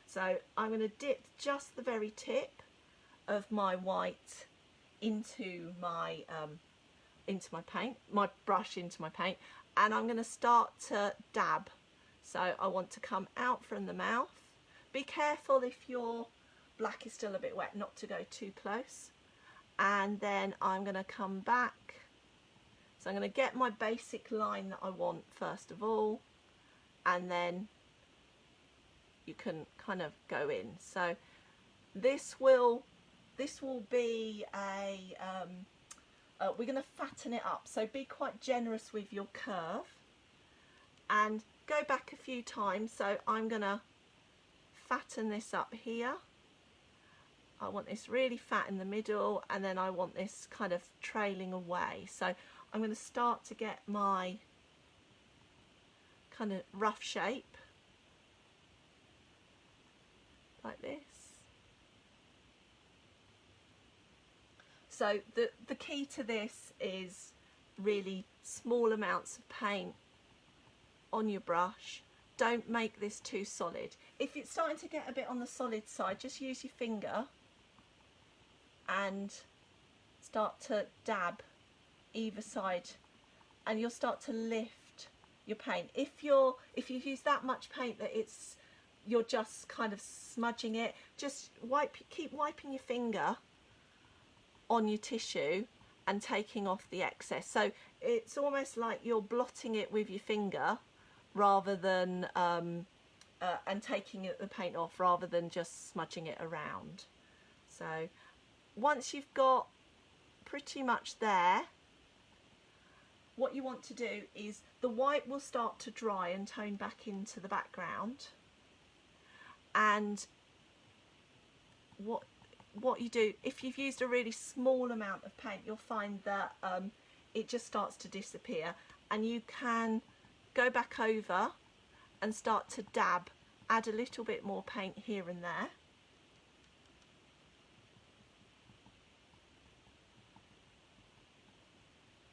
So I'm going to dip just the very tip of my white into my paint, my brush into my paint, and I'm going to start to dab. So I want to come out from the mouth. Be careful if your black is still a bit wet not to go too close. And then I'm going to come back. So I'm going to get my basic line that I want first of all, and then you can kind of go in. So this will be a we're going to fatten it up, so be quite generous with your curve and go back a few times. So I'm going to fatten this up here. I want this really fat in the middle, and then I want this kind of trailing away. So I'm going to start to get my kind of rough shape like this. So the key to this is really small amounts of paint on your brush. Don't make this too solid. If it's starting to get a bit on the solid side, just use your finger and start to dab either side, and you'll start to lift your paint. If you've used that much paint that you're just kind of smudging it, just keep wiping your finger on your tissue and taking off the excess. So it's almost like you're blotting it with your finger rather than and taking the paint off rather than just smudging it around. So once you've got pretty much there, what you want to do is the white will start to dry and tone back into the background, and what you do, if you've used a really small amount of paint, you'll find that it just starts to disappear, and you can go back over and start to dab, add a little bit more paint here and there.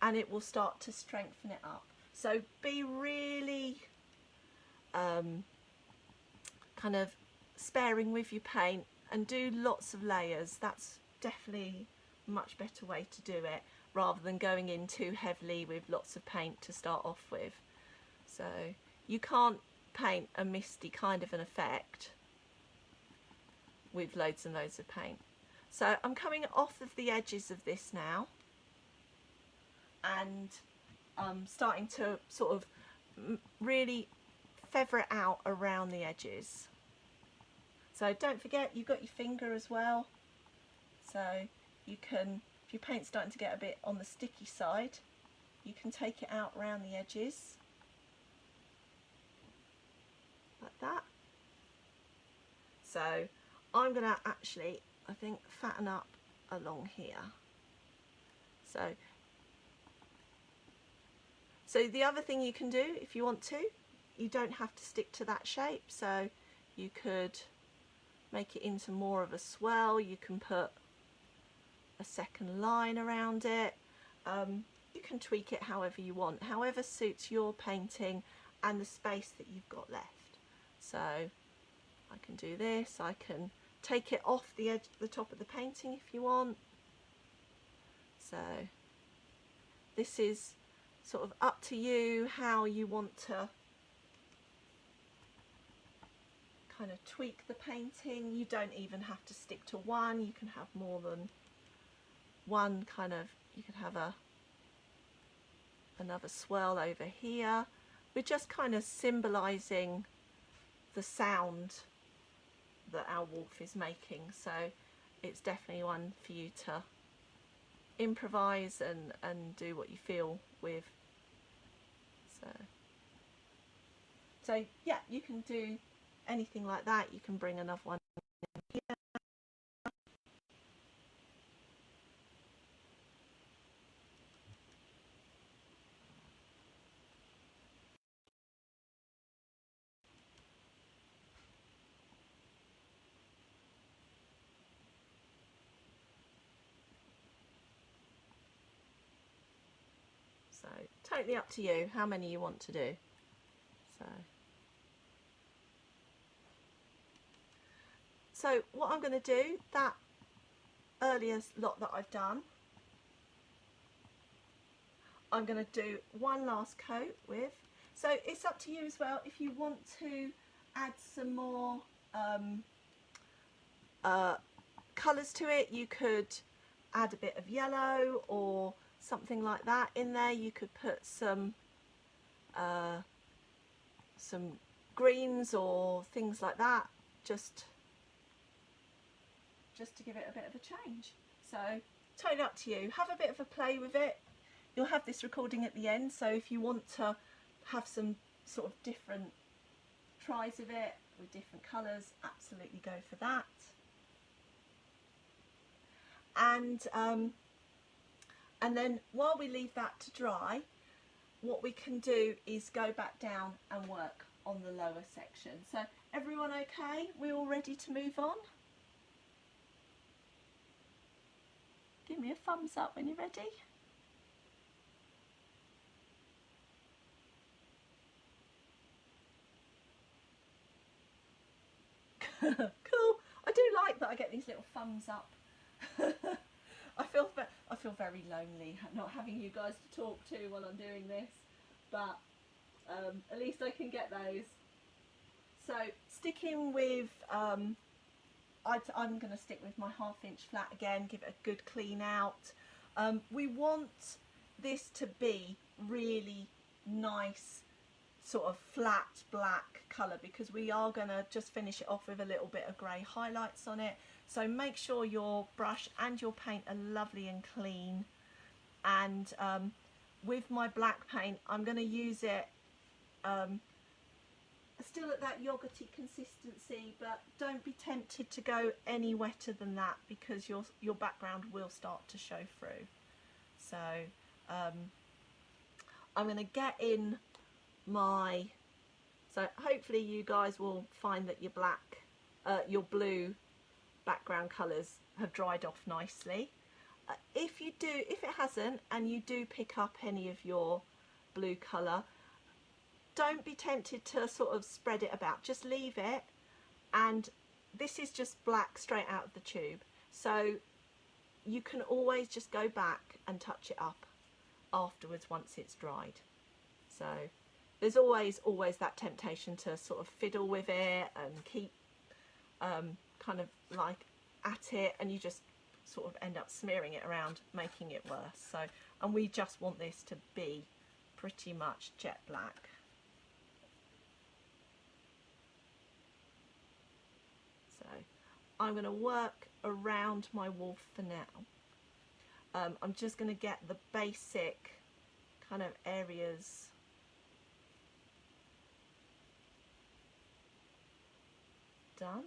And it will start to strengthen it up. So be really kind of sparing with your paint and do lots of layers. That's definitely a much better way to do it, rather than going in too heavily with lots of paint to start off with. So you can't paint a misty kind of an effect with loads and loads of paint. So I'm coming off of the edges of this now, and starting to sort of really feather it out around the edges. So don't forget, you've got your finger as well, so you can, if your paint's starting to get a bit on the sticky side, you can take it out around the edges like that. So I'm going to actually, I think, fatten up along here. So the other thing you can do, if you want to, you don't have to stick to that shape. So you could make it into more of a swell. You can put a second line around it. You can tweak it however you want, however suits your painting and the space that you've got left. So I can do this. I can take it off the edge, the top of the painting if you want. So this is sort of up to you how you want to kind of tweak the painting. You don't even have to stick to one. You can have more than one kind of, you could have another swirl over here. We're just kind of symbolizing the sound that our wolf is making, so it's definitely one for you to improvise and do what you feel with. So yeah, you can do anything like that. You can bring another one in here. totally up to you how many you want to do. So what I'm going to do, that earlier lot that I've done, I'm going to do one last coat with. So it's up to you as well if you want to add some more colours to it. You could add a bit of yellow or something like that in there. You could put some greens or things like that, just to give it a bit of a change. So totally up to you. Have a bit of a play with it. You'll have this recording at the end, so if you want to have some sort of different tries of it with different colours, absolutely go for that. And then while we leave that to dry, what we can do is go back down and work on the lower section. So everyone okay? We're all ready to move on? Give me a thumbs up when you're ready. Cool. I do like that I get these little thumbs up. I feel very lonely not having you guys to talk to while I'm doing this, but at least I can get those. So sticking with, I'm going to stick with my 1/2 inch flat again, give it a good clean out. We want this to be really nice, sort of flat black colour, because we are going to just finish it off with a little bit of grey highlights on it. So make sure your brush and your paint are lovely and clean. And with my black paint, I'm going to use it still at that yogurty consistency, but don't be tempted to go any wetter than that, because your background will start to show through. So I'm going to get in my, so hopefully you guys will find that your blue background colours have dried off nicely. If it hasn't, and you do pick up any of your blue colour, don't be tempted to sort of spread it about. Just leave it, and this is just black straight out of the tube, so you can always just go back and touch it up afterwards once it's dried. So there's always that temptation to sort of fiddle with it and keep kind of like at it, and you just sort of end up smearing it around, making it worse. So, and we just want this to be pretty much jet black. So I'm going to work around my wolf for now. I'm just going to get the basic kind of areas done.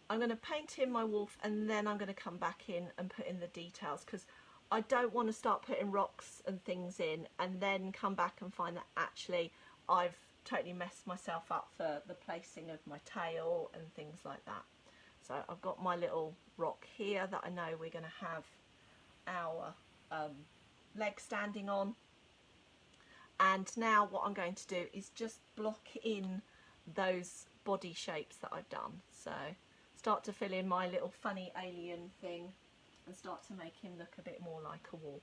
I'm going to paint in my wolf, and then I'm going to come back in and put in the details, because I don't want to start putting rocks and things in and then come back and find that actually I've totally messed myself up for the placing of my tail and things like that. So I've got my little rock here that I know we're going to have our leg standing on. And now what I'm going to do is just block in those body shapes that I've done. So start to fill in my little funny alien thing and start to make him look a bit more like a wolf.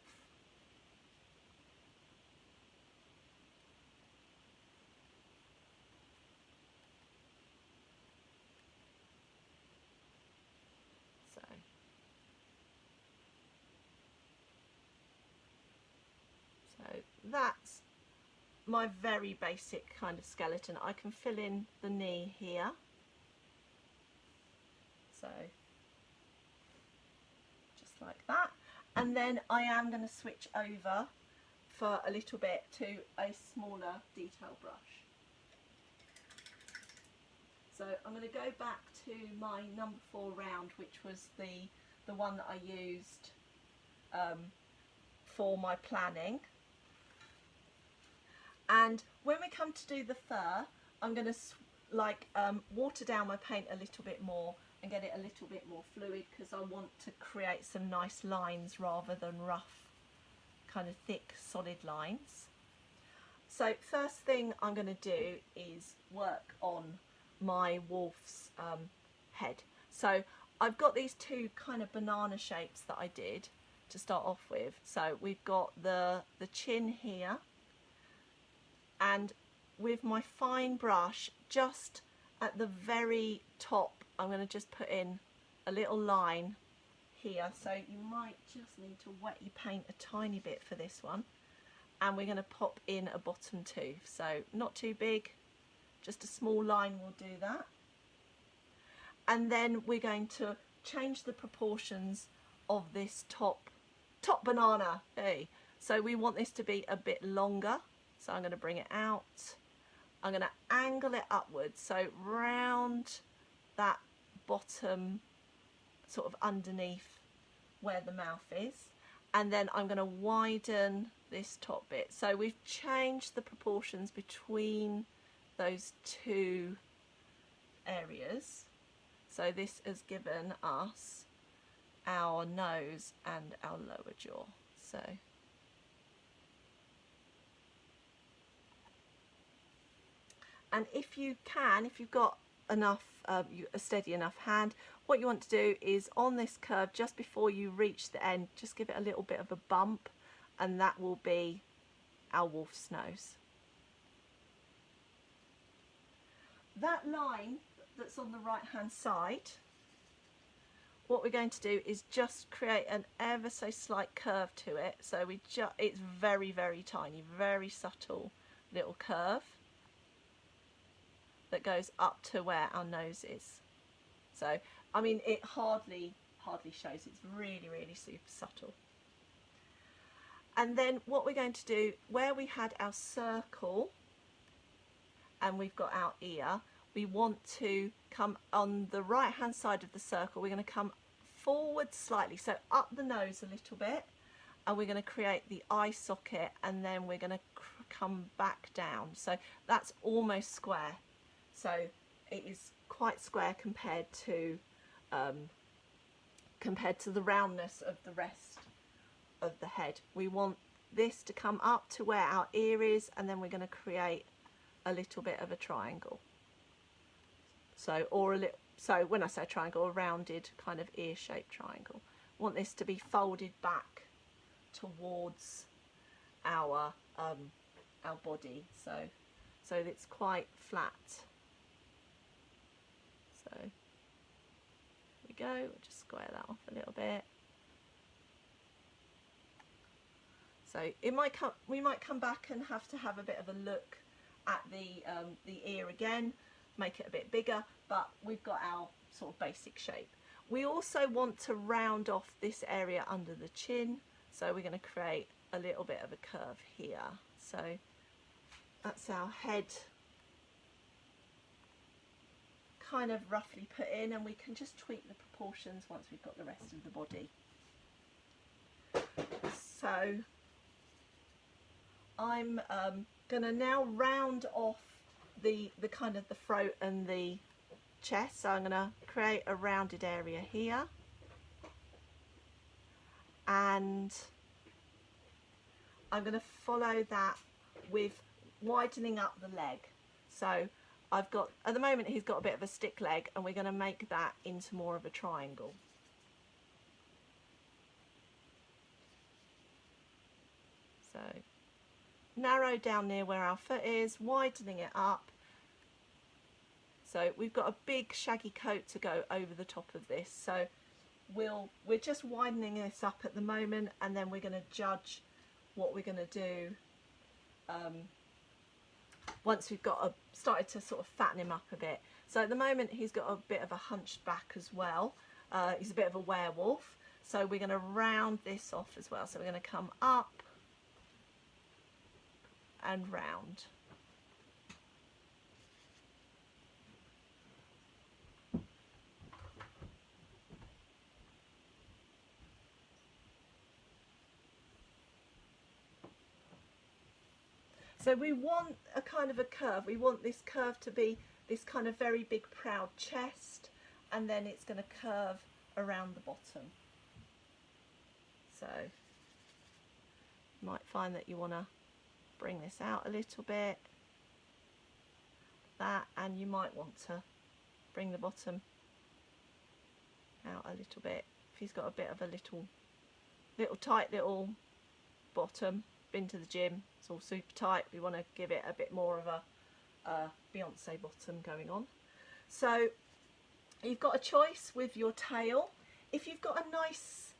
So that's my very basic kind of skeleton. I can fill in the knee here. So just like that, and then I am going to switch over for a little bit to a smaller detail brush. So I'm going to go back to my number 4 round, which was the one that I used for my planning. And when we come to do the fur, I'm going to water down my paint a little bit more and get it a little bit more fluid, because I want to create some nice lines rather than rough kind of thick solid lines. So first thing I'm going to do is work on my wolf's head. So I've got these two kind of banana shapes that I did to start off with. So we've got the chin here, and with my fine brush just at the very top I'm going to just put in a little line here. So you might just need to wet your paint a tiny bit for this one, and we're going to pop in a bottom tooth. So not too big, just a small line will do that. And then we're going to change the proportions of this top banana. Hey, so we want this to be a bit longer, so I'm going to bring it out. I'm going to angle it upwards, so round that bottom, sort of underneath where the mouth is, and then I'm going to widen this top bit. So we've changed the proportions between those two areas. So this has given us our nose and our lower jaw. So and if you can, if you've got enough, a steady enough hand, what you want to do is on this curve, just before you reach the end, just give it a little bit of a bump, and that will be our wolf's nose. That line that's on the right hand side, what we're going to do is just create an ever so slight curve to it. So it's very, very tiny, very subtle little curve that goes up to where our nose is. So I mean, it hardly shows. It's really, really super subtle. And then what we're going to do, where we had our circle and we've got our ear, we want to come on the right hand side of the circle. We're going to come forward slightly, so up the nose a little bit, and we're going to create the eye socket, and then we're going to come back down. So that's almost square. So it is quite square compared to the roundness of the rest of the head. We want this to come up to where our ear is, and then we're going to create a little bit of a triangle. So when I say triangle, a rounded kind of ear-shaped triangle. Want this to be folded back towards our body, so it's quite flat. So here we go. We'll just square that off a little bit. So we might come back and have to have a bit of a look at the ear again, make it a bit bigger, but we've got our sort of basic shape. We also want to round off this area under the chin, so we're going to create a little bit of a curve here. So that's our head kind of roughly put in, and we can just tweak the proportions once we've got the rest of the body. So I'm going to now round off the kind of the throat and the chest. So I'm going to create a rounded area here, and I'm going to follow that with widening up the leg. So I've got, at the moment he's got a bit of a stick leg, and we're going to make that into more of a triangle. So narrow down near where our foot is, widening it up. So we've got a big shaggy coat to go over the top of this. So we're just widening this up at the moment, and then we're going to judge what we're going to do once we've got started to sort of fatten him up a bit. So at the moment he's got a bit of a hunched back as well. He's a bit of a werewolf. So we're going to round this off as well. So we're going to come up and round. So we want a kind of a curve. We want this curve to be this kind of very big proud chest, and then it's going to curve around the bottom. So You might find that you want to bring this out a little bit, and you might want to bring the bottom out a little bit. If he's got a bit of a little tight little bottom, been to the gym, it's all super tight, we want to give it a bit more of a Beyonce bottom going on. So you've got a choice with your tail. If you've got a nice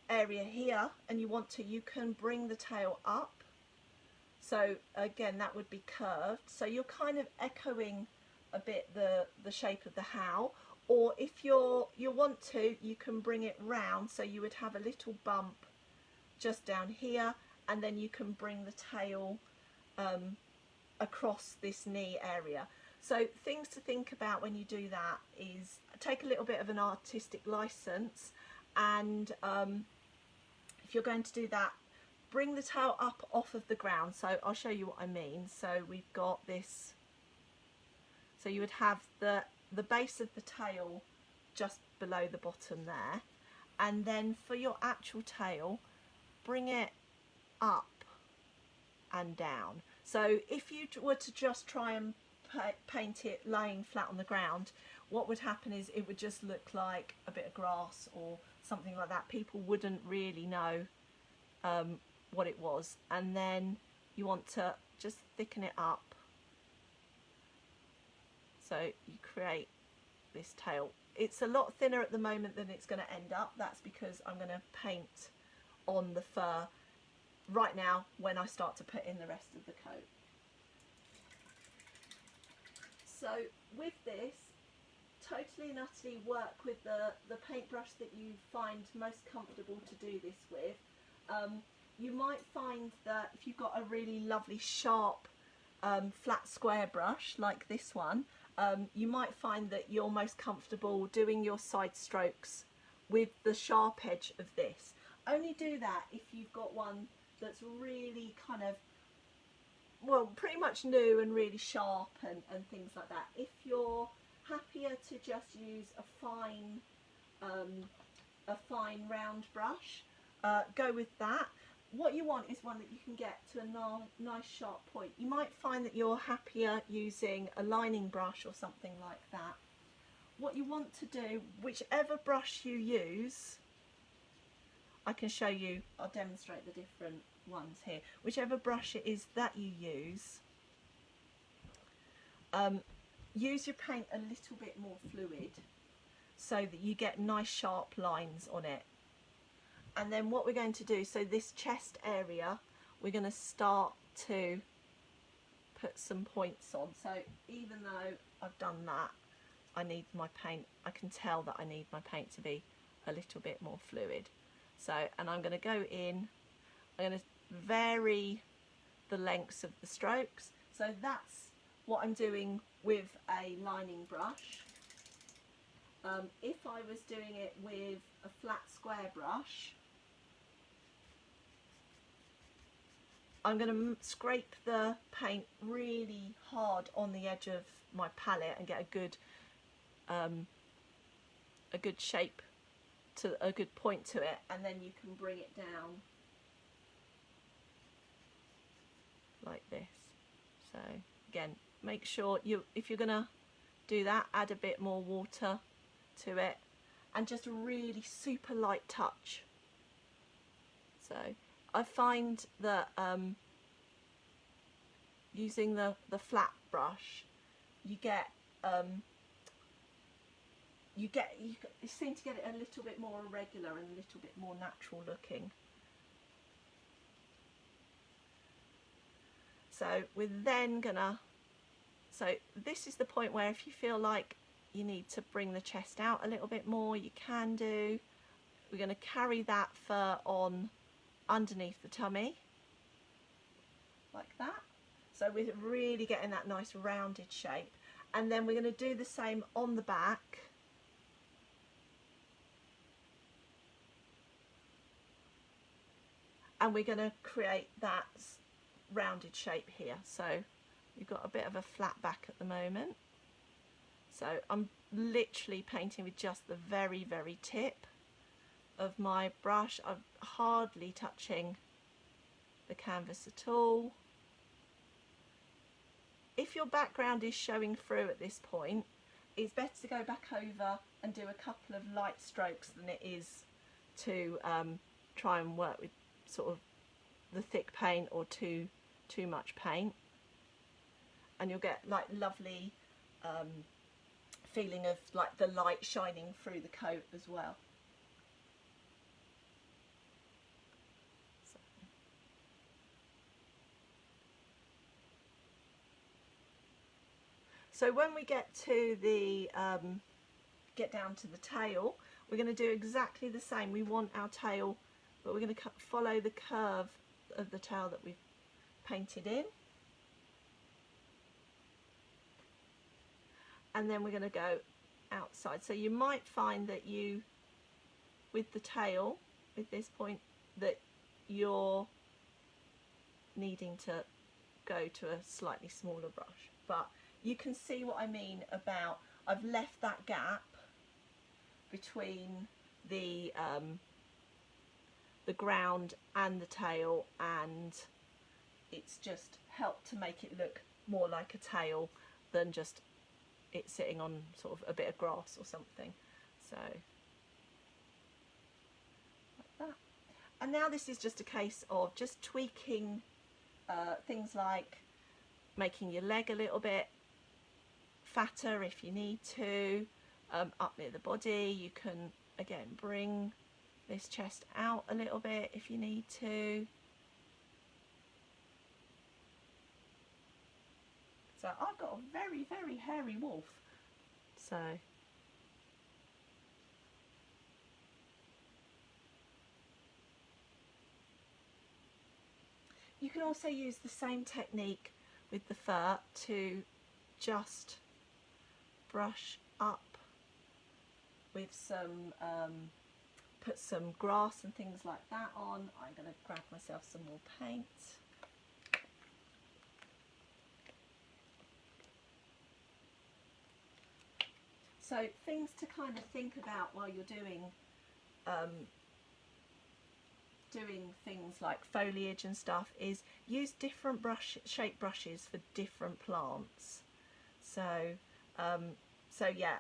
area here and you want to, you can bring the tail up. So again, that would be curved. So you're kind of echoing a bit the shape of the how. Or if you want to, you can bring it round. So you would have a little bump just down here, and then you can bring the tail across this knee area. So things to think about when you do that is take a little bit of an artistic license, and if you're going to do that, bring the tail up off of the ground. So I'll show you what I mean. So we've got this, so you would have the base of the tail just below the bottom there, and then for your actual tail, bring it up and down. So if you were to just try and paint it laying flat on the ground, what would happen is it would just look like a bit of grass or something like that. People wouldn't really know what it was. And then you want to just thicken it up, so you create this tail. It's a lot thinner at the moment than it's going to end up. That's because I'm going to paint on the fur right now when I start to put in the rest of the coat. So with this, totally and utterly work with the paintbrush that you find most comfortable to do this with. You might find that if you've got a really lovely sharp flat square brush like this one, you might find that you're most comfortable doing your side strokes with the sharp edge of this. Only do that if you've got one that's really kind of, well, pretty much new and really sharp and things like that. If you're happier to just use a fine round brush, go with that. What you want is one that you can get to a nice sharp point. You might find that you're happier using a lining brush or something like that. What you want to do, whichever brush you use, I can show you, I'll demonstrate the different ones here. Whichever brush it is that you use your paint a little bit more fluid so that you get nice sharp lines on it. And then what we're going to do, so this chest area, we're going to start to put some points on. So even though I've done that, I need my paint, I can tell that I need my paint to be a little bit more fluid. So, and I'm going to go in, I'm going to vary the lengths of the strokes. So that's what I'm doing with a lining brush. If I was doing it with a flat square brush, I'm going to scrape the paint really hard on the edge of my palette and get a good shape, to a good point to it, and then you can bring it down like this. So again, make sure if you're going to do that, add a bit more water to it, and just a really super light touch. So I find that using the flat brush, you seem to get it a little bit more irregular and a little bit more natural looking. So we're then gonna, so this is the point where if you feel like you need to bring the chest out a little bit more, you can do. We're going to carry that fur on underneath the tummy like that. So we're really getting that nice rounded shape, and then we're going to do the same on the back. And we're going to create that rounded shape here. So we've got a bit of a flat back at the moment. So I'm literally painting with just the very, very tip of my brush. I'm hardly touching the canvas at all. If your background is showing through at this point, it's better to go back over and do a couple of light strokes than it is to try and work with sort of the thick paint or too much paint, and you'll get like lovely feeling of like the light shining through the coat as well. So when we get to the get down to the tail, we're going to do exactly the same. We want our tail, but we're going to follow the curve of the tail that we've painted in, and then we're going to go outside. So you might find that you, with the tail, with this point, that you're needing to go to a slightly smaller brush, but you can see what I mean about I've left that gap between the ground and the tail, and it's just helped to make it look more like a tail than just it sitting on sort of a bit of grass or something. So like that. And now this is just a case of just tweaking things like making your leg a little bit fatter if you need to, up near the body. You can again bring this chest out a little bit if you need to. So I've got a very, very hairy wolf. So you can also use the same technique with the fur to just brush up with some, put some grass and things like that on. I'm going to grab myself some more paint. So things to kind of think about while you're doing things like foliage and stuff is use different shape brushes for different plants. So so yeah,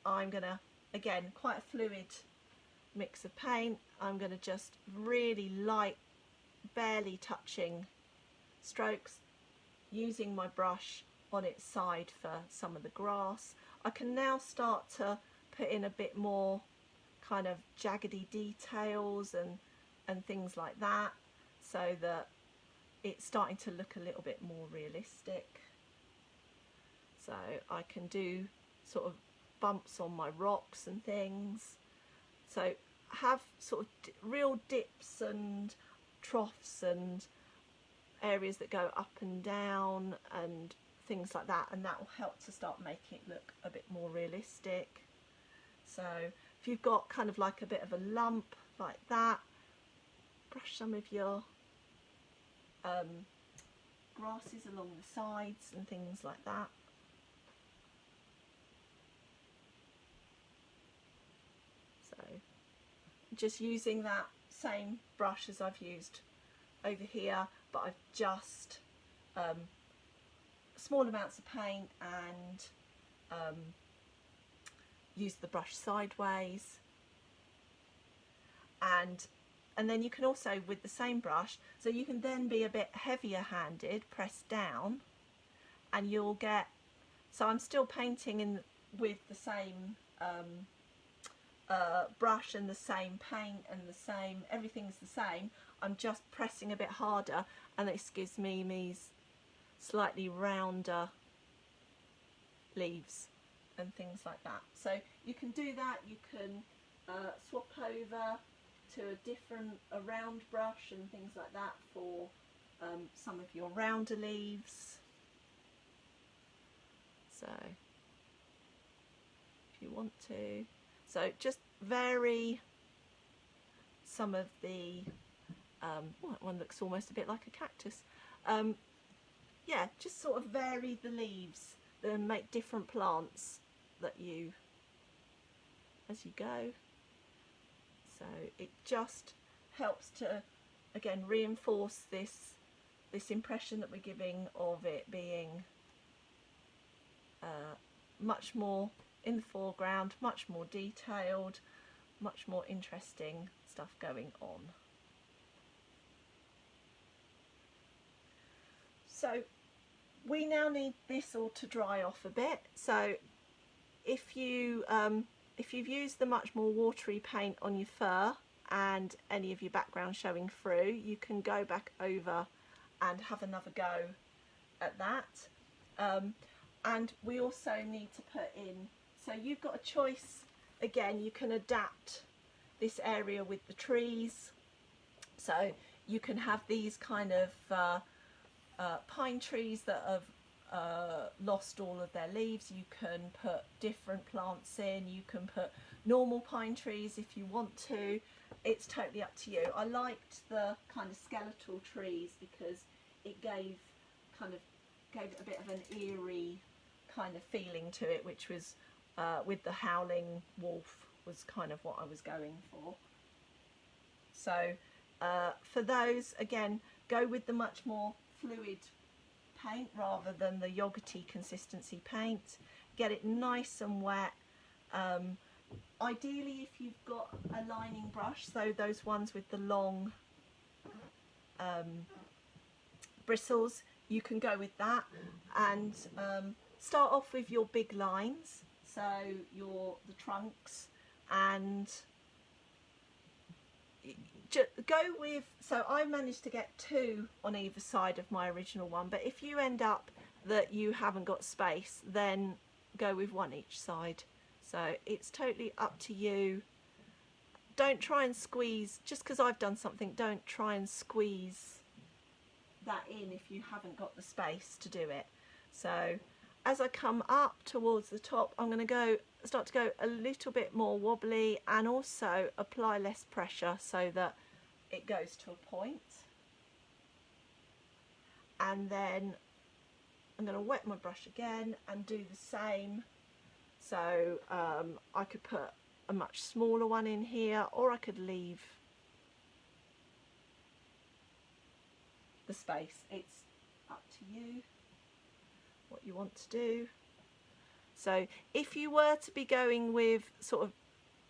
I'm gonna, again, quite a fluid mix of paint. I'm gonna just really light, barely touching strokes, using my brush on its side for some of the grass. I can now start to put in a bit more kind of jaggedy details and things like that, so that it's starting to look a little bit more realistic. So I can do sort of bumps on my rocks and things. So have sort of real dips and troughs and areas that go up and down and things like that, and that will help to start making it look a bit more realistic. So if you've got kind of like a bit of a lump like that, brush some of your grasses along the sides and things like that. So just using that same brush as I've used over here, but I've just small amounts of paint and use the brush sideways, and then you can also, with the same brush, so you can then be a bit heavier handed, press down, and you'll get, so I'm still painting in with the same brush and the same paint and the same, everything's the same. I'm just pressing a bit harder, and this gives me these slightly rounder leaves and things like that. So you can do that. You can swap over to a round brush and things like that for some of your rounder leaves. So if you want to, so just vary some of the well, that one looks almost a bit like a cactus. Yeah, just sort of vary the leaves and make different plants that you, as you go. So it just helps to, again, reinforce this impression that we're giving of it being much more in the foreground, much more detailed, much more interesting stuff going on. So we now need this all to dry off a bit. So if you've used the much more watery paint on your fur and any of your background showing through, you can go back over and have another go at that. And we also need to put in, so you've got a choice, again, you can adapt this area with the trees. So you can have these kind of pine trees that have lost all of their leaves. You can put different plants in, you can put normal pine trees if you want to. It's totally up to you. I liked the kind of skeletal trees because it gave it a bit of an eerie kind of feeling to it, which was with the howling wolf was kind of what I was going for. So for those, again, go with the much more fluid paint rather than the yogurty consistency paint. Get it nice and wet. Ideally, if you've got a lining brush, so those ones with the long bristles, you can go with that, and start off with your big lines, so the trunks, and go with, so I managed to get 2 on either side of my original one, but if you end up that you haven't got space, then go with 1 each side. So it's totally up to you. Don't try and squeeze, just because I've done something, don't try and squeeze that in if you haven't got the space to do it. So as I come up towards the top, I'm going to start to go a little bit more wobbly, and also apply less pressure so that it goes to a point. And then I'm going to wet my brush again and do the same. So I could put a much smaller one in here, or I could leave the space. It's up to you what you want to do. So if you were to be going with sort of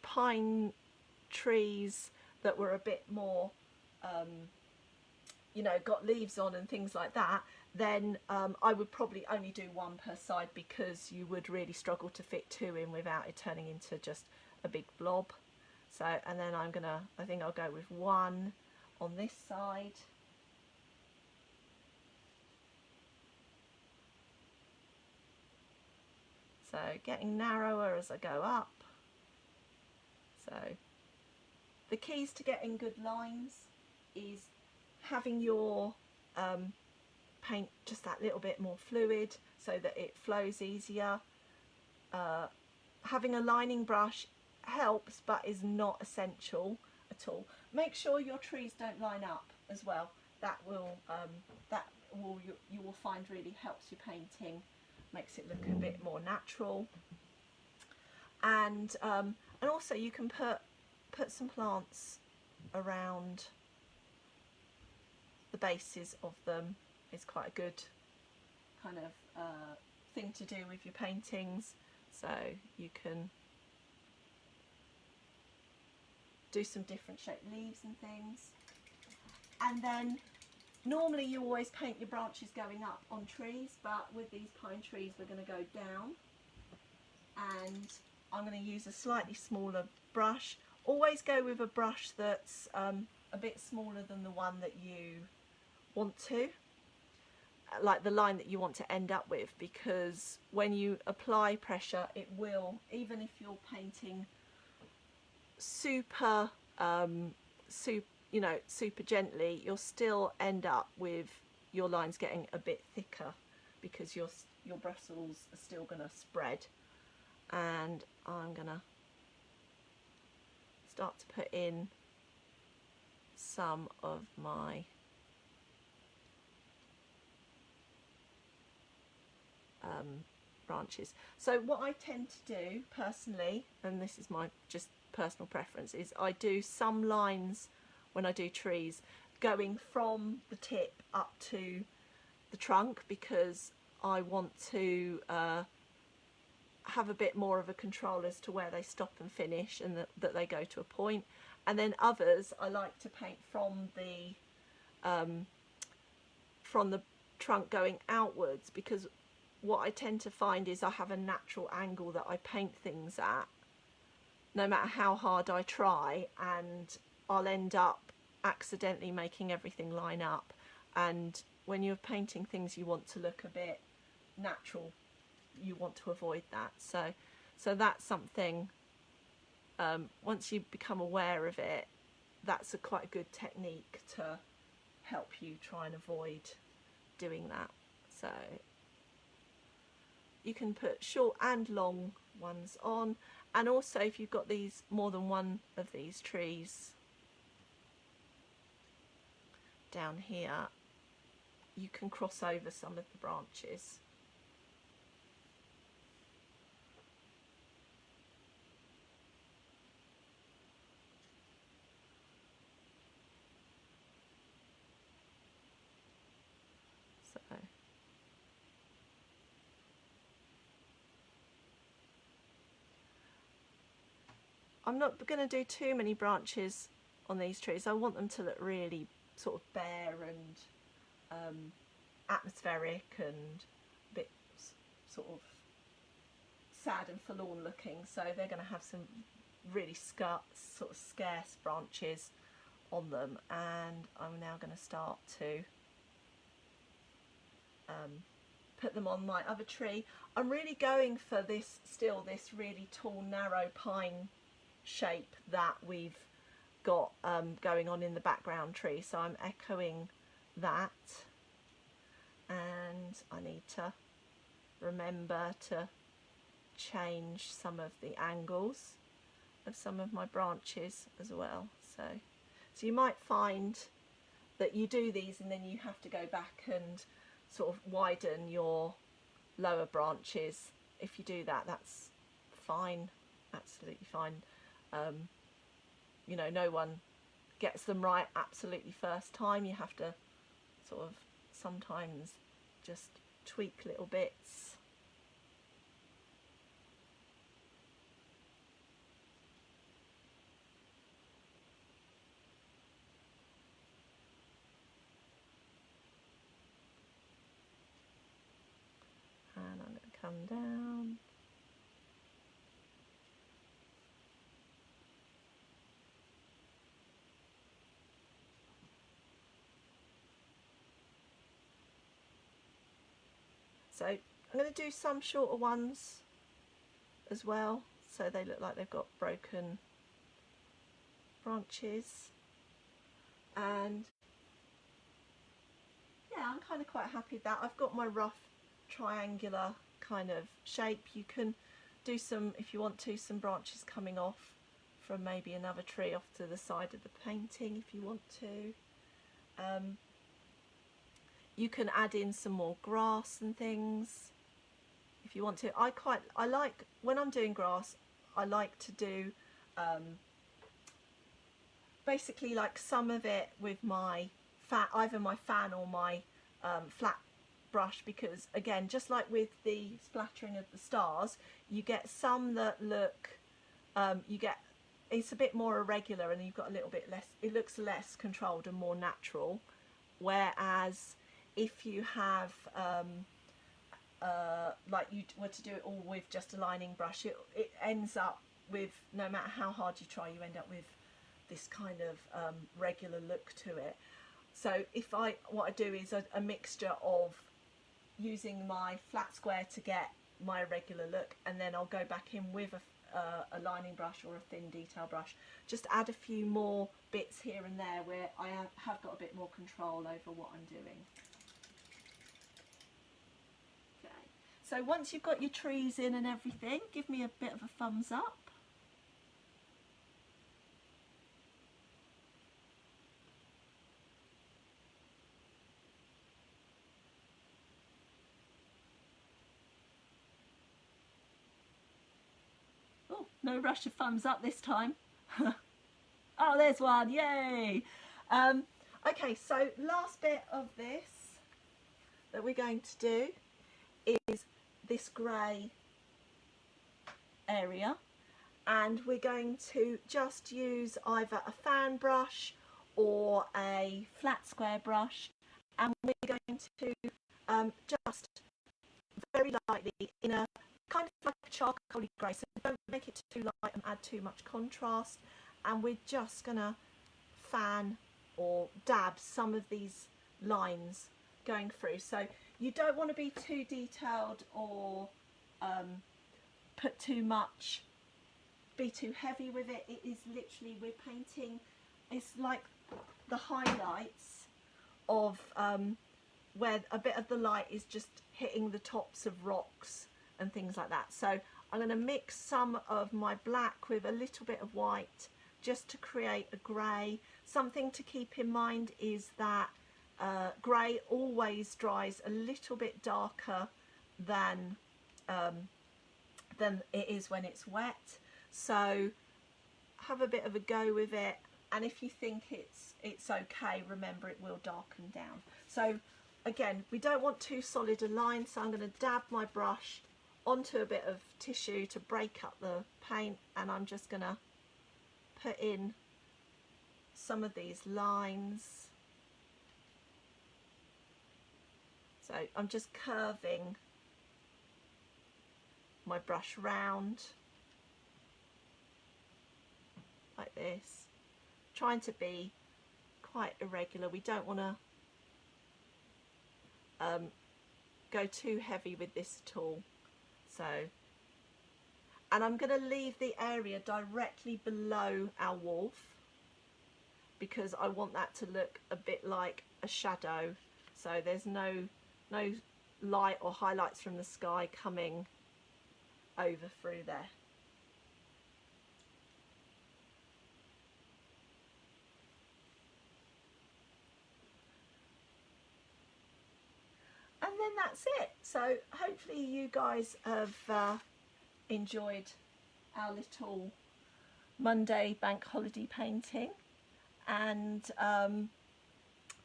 pine trees that were a bit more you know, got leaves on and things like that, then I would probably only do 1 per side, because you would really struggle to fit 2 in without it turning into just a big blob. So, and then I think I'll go with 1 on this side. So getting narrower as I go up. So the keys to getting good lines is having your paint just that little bit more fluid so that it flows easier. Having a lining brush helps, but is not essential at all. Make sure your trees don't line up as well. That will you will find really helps your painting, makes it look a bit more natural. And also you can put some plants around the bases of them. Is quite a good kind of thing to do with your paintings. So you can do some different shaped leaves and things. And then normally you always paint your branches going up on trees, but with these pine trees we're going to go down, and I'm going to use a slightly smaller brush. Always go with a brush that's a bit smaller than the one that you want to, like the line that you want to end up with, because when you apply pressure, it will, even if you're painting super super gently, you'll still end up with your lines getting a bit thicker, because your bristles are still going to spread. And I'm going to start to put in some of my branches. So what I tend to do personally, and this is my just personal preference, is I do some lines when I do trees going from the tip up to the trunk, because I want to have a bit more of a control as to where they stop and finish, and that they go to a point. And then others I like to paint from the trunk going outwards, because what I tend to find is I have a natural angle that I paint things at, no matter how hard I try, and I'll end up accidentally making everything line up. And when you're painting things you want to look a bit natural, you want to avoid that. So that's something, once you become aware of it, that's quite a good technique to help you try and avoid doing that. So you can put short and long ones on, and also if you've got these, more than one of these trees down here, you can cross over some of the branches. So I'm not going to do too many branches on these trees. I want them to look really sort of bare and atmospheric and a bit sort of sad and forlorn looking. So they're going to have some really sort of scarce branches on them, and I'm now going to start to put them on my other tree. I'm really going for this really tall narrow pine shape that we've got going on in the background tree, so I'm echoing that, and I need to remember to change some of the angles of some of my branches as well. So you might find that you do these and then you have to go back and sort of widen your lower branches. If you do that, that's fine, absolutely fine. You know, no one gets them right absolutely first time. You have to sort of sometimes just tweak little bits. And I'm going to come down. So I'm going to do some shorter ones as well, so they look like they've got broken branches. And yeah, I'm kind of quite happy with that. I've got my rough triangular kind of shape. You can do some, if you want to, some branches coming off from maybe another tree off to the side of the painting if you want to. You can add in some more grass and things if you want to. I like, when I'm doing grass, I like to do basically like some of it with my either my fan or my flat brush, because again, just like with the splattering of the stars, you get some that look, it's a bit more irregular and you've got a little bit less, it looks less controlled and more natural. Whereas if you have like you were to do it all with just a lining brush, it ends up with, no matter how hard you try, you end up with this kind of regular look to it. So what I do is a mixture of using my flat square to get my irregular look, and then I'll go back in with a lining brush or a thin detail brush, just add a few more bits here and there where I have got a bit more control over what I'm doing. Okay, so once you've got your trees in and everything, give me a bit of a thumbs up. Oh, no rush of thumbs up this time. Oh, there's one, yay! Okay, so last bit of this that we're going to do is this grey area, and we're going to just use either a fan brush or a flat square brush, and we're going to just very lightly in a kind of like a charcoaly grey, so don't make it too light and add too much contrast, and we're just gonna fan or dab some of these lines going through. So you don't want to be too detailed or put too much, be too heavy with it. It is literally, we're painting, it's like the highlights of where a bit of the light is just hitting the tops of rocks and things like that. So I'm going to mix some of my black with a little bit of white just to create a grey. Something to keep in mind is that grey always dries a little bit darker than it is when it's wet. So have a bit of a go with it, and if you think it's okay, remember it will darken down. So again, we don't want too solid a line, so I'm going to dab my brush onto a bit of tissue to break up the paint, and I'm just going to put in some of these lines. So I'm just curving my brush round like this, trying to be quite irregular. We don't want to go too heavy with this at all. So, and I'm going to leave the area directly below our wolf because I want that to look a bit like a shadow, so there's no light or highlights from the sky coming over through there. And then that's it. So hopefully you guys have enjoyed our little Monday bank holiday painting, and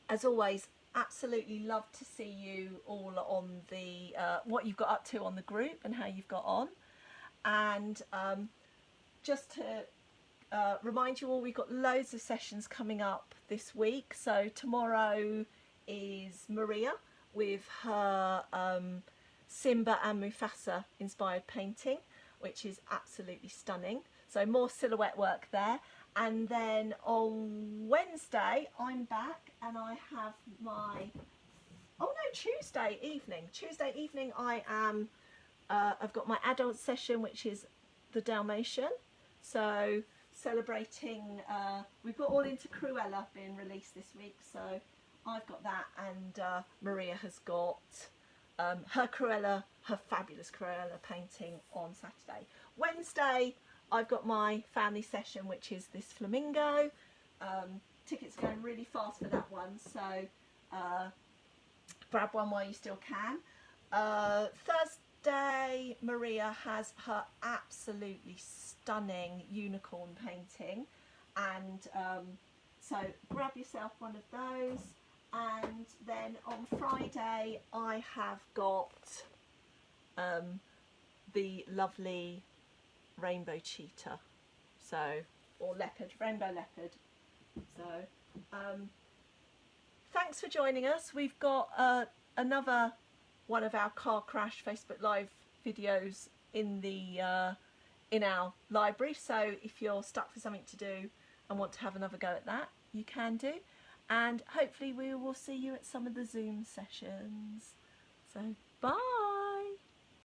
as always, absolutely love to see you all on the what you've got up to on the group and how you've got on. And just to remind you all, we've got loads of sessions coming up this week. So tomorrow is Maria with her Simba and Mufasa inspired painting, which is absolutely stunning. So more silhouette work there. And then on Wednesday I'm back, and I have my, oh no, Tuesday evening I am I've got my adult session, which is the Dalmatian. So celebrating, we've got All Into Cruella being released this week, so I've got that, and Maria has got her Cruella, her fabulous Cruella painting on Saturday. Wednesday I've got my family session, which is this flamingo. Tickets are going really fast for that one, so grab one while you still can. Thursday Maria has her absolutely stunning unicorn painting, and so grab yourself one of those. And then on Friday I have got the lovely rainbow cheetah, so, or leopard, rainbow leopard. So thanks for joining us. We've got another one of our car crash Facebook Live videos in the in our library, so if you're stuck for something to do and want to have another go at that, you can do. And hopefully we will see you at some of the Zoom sessions. So bye.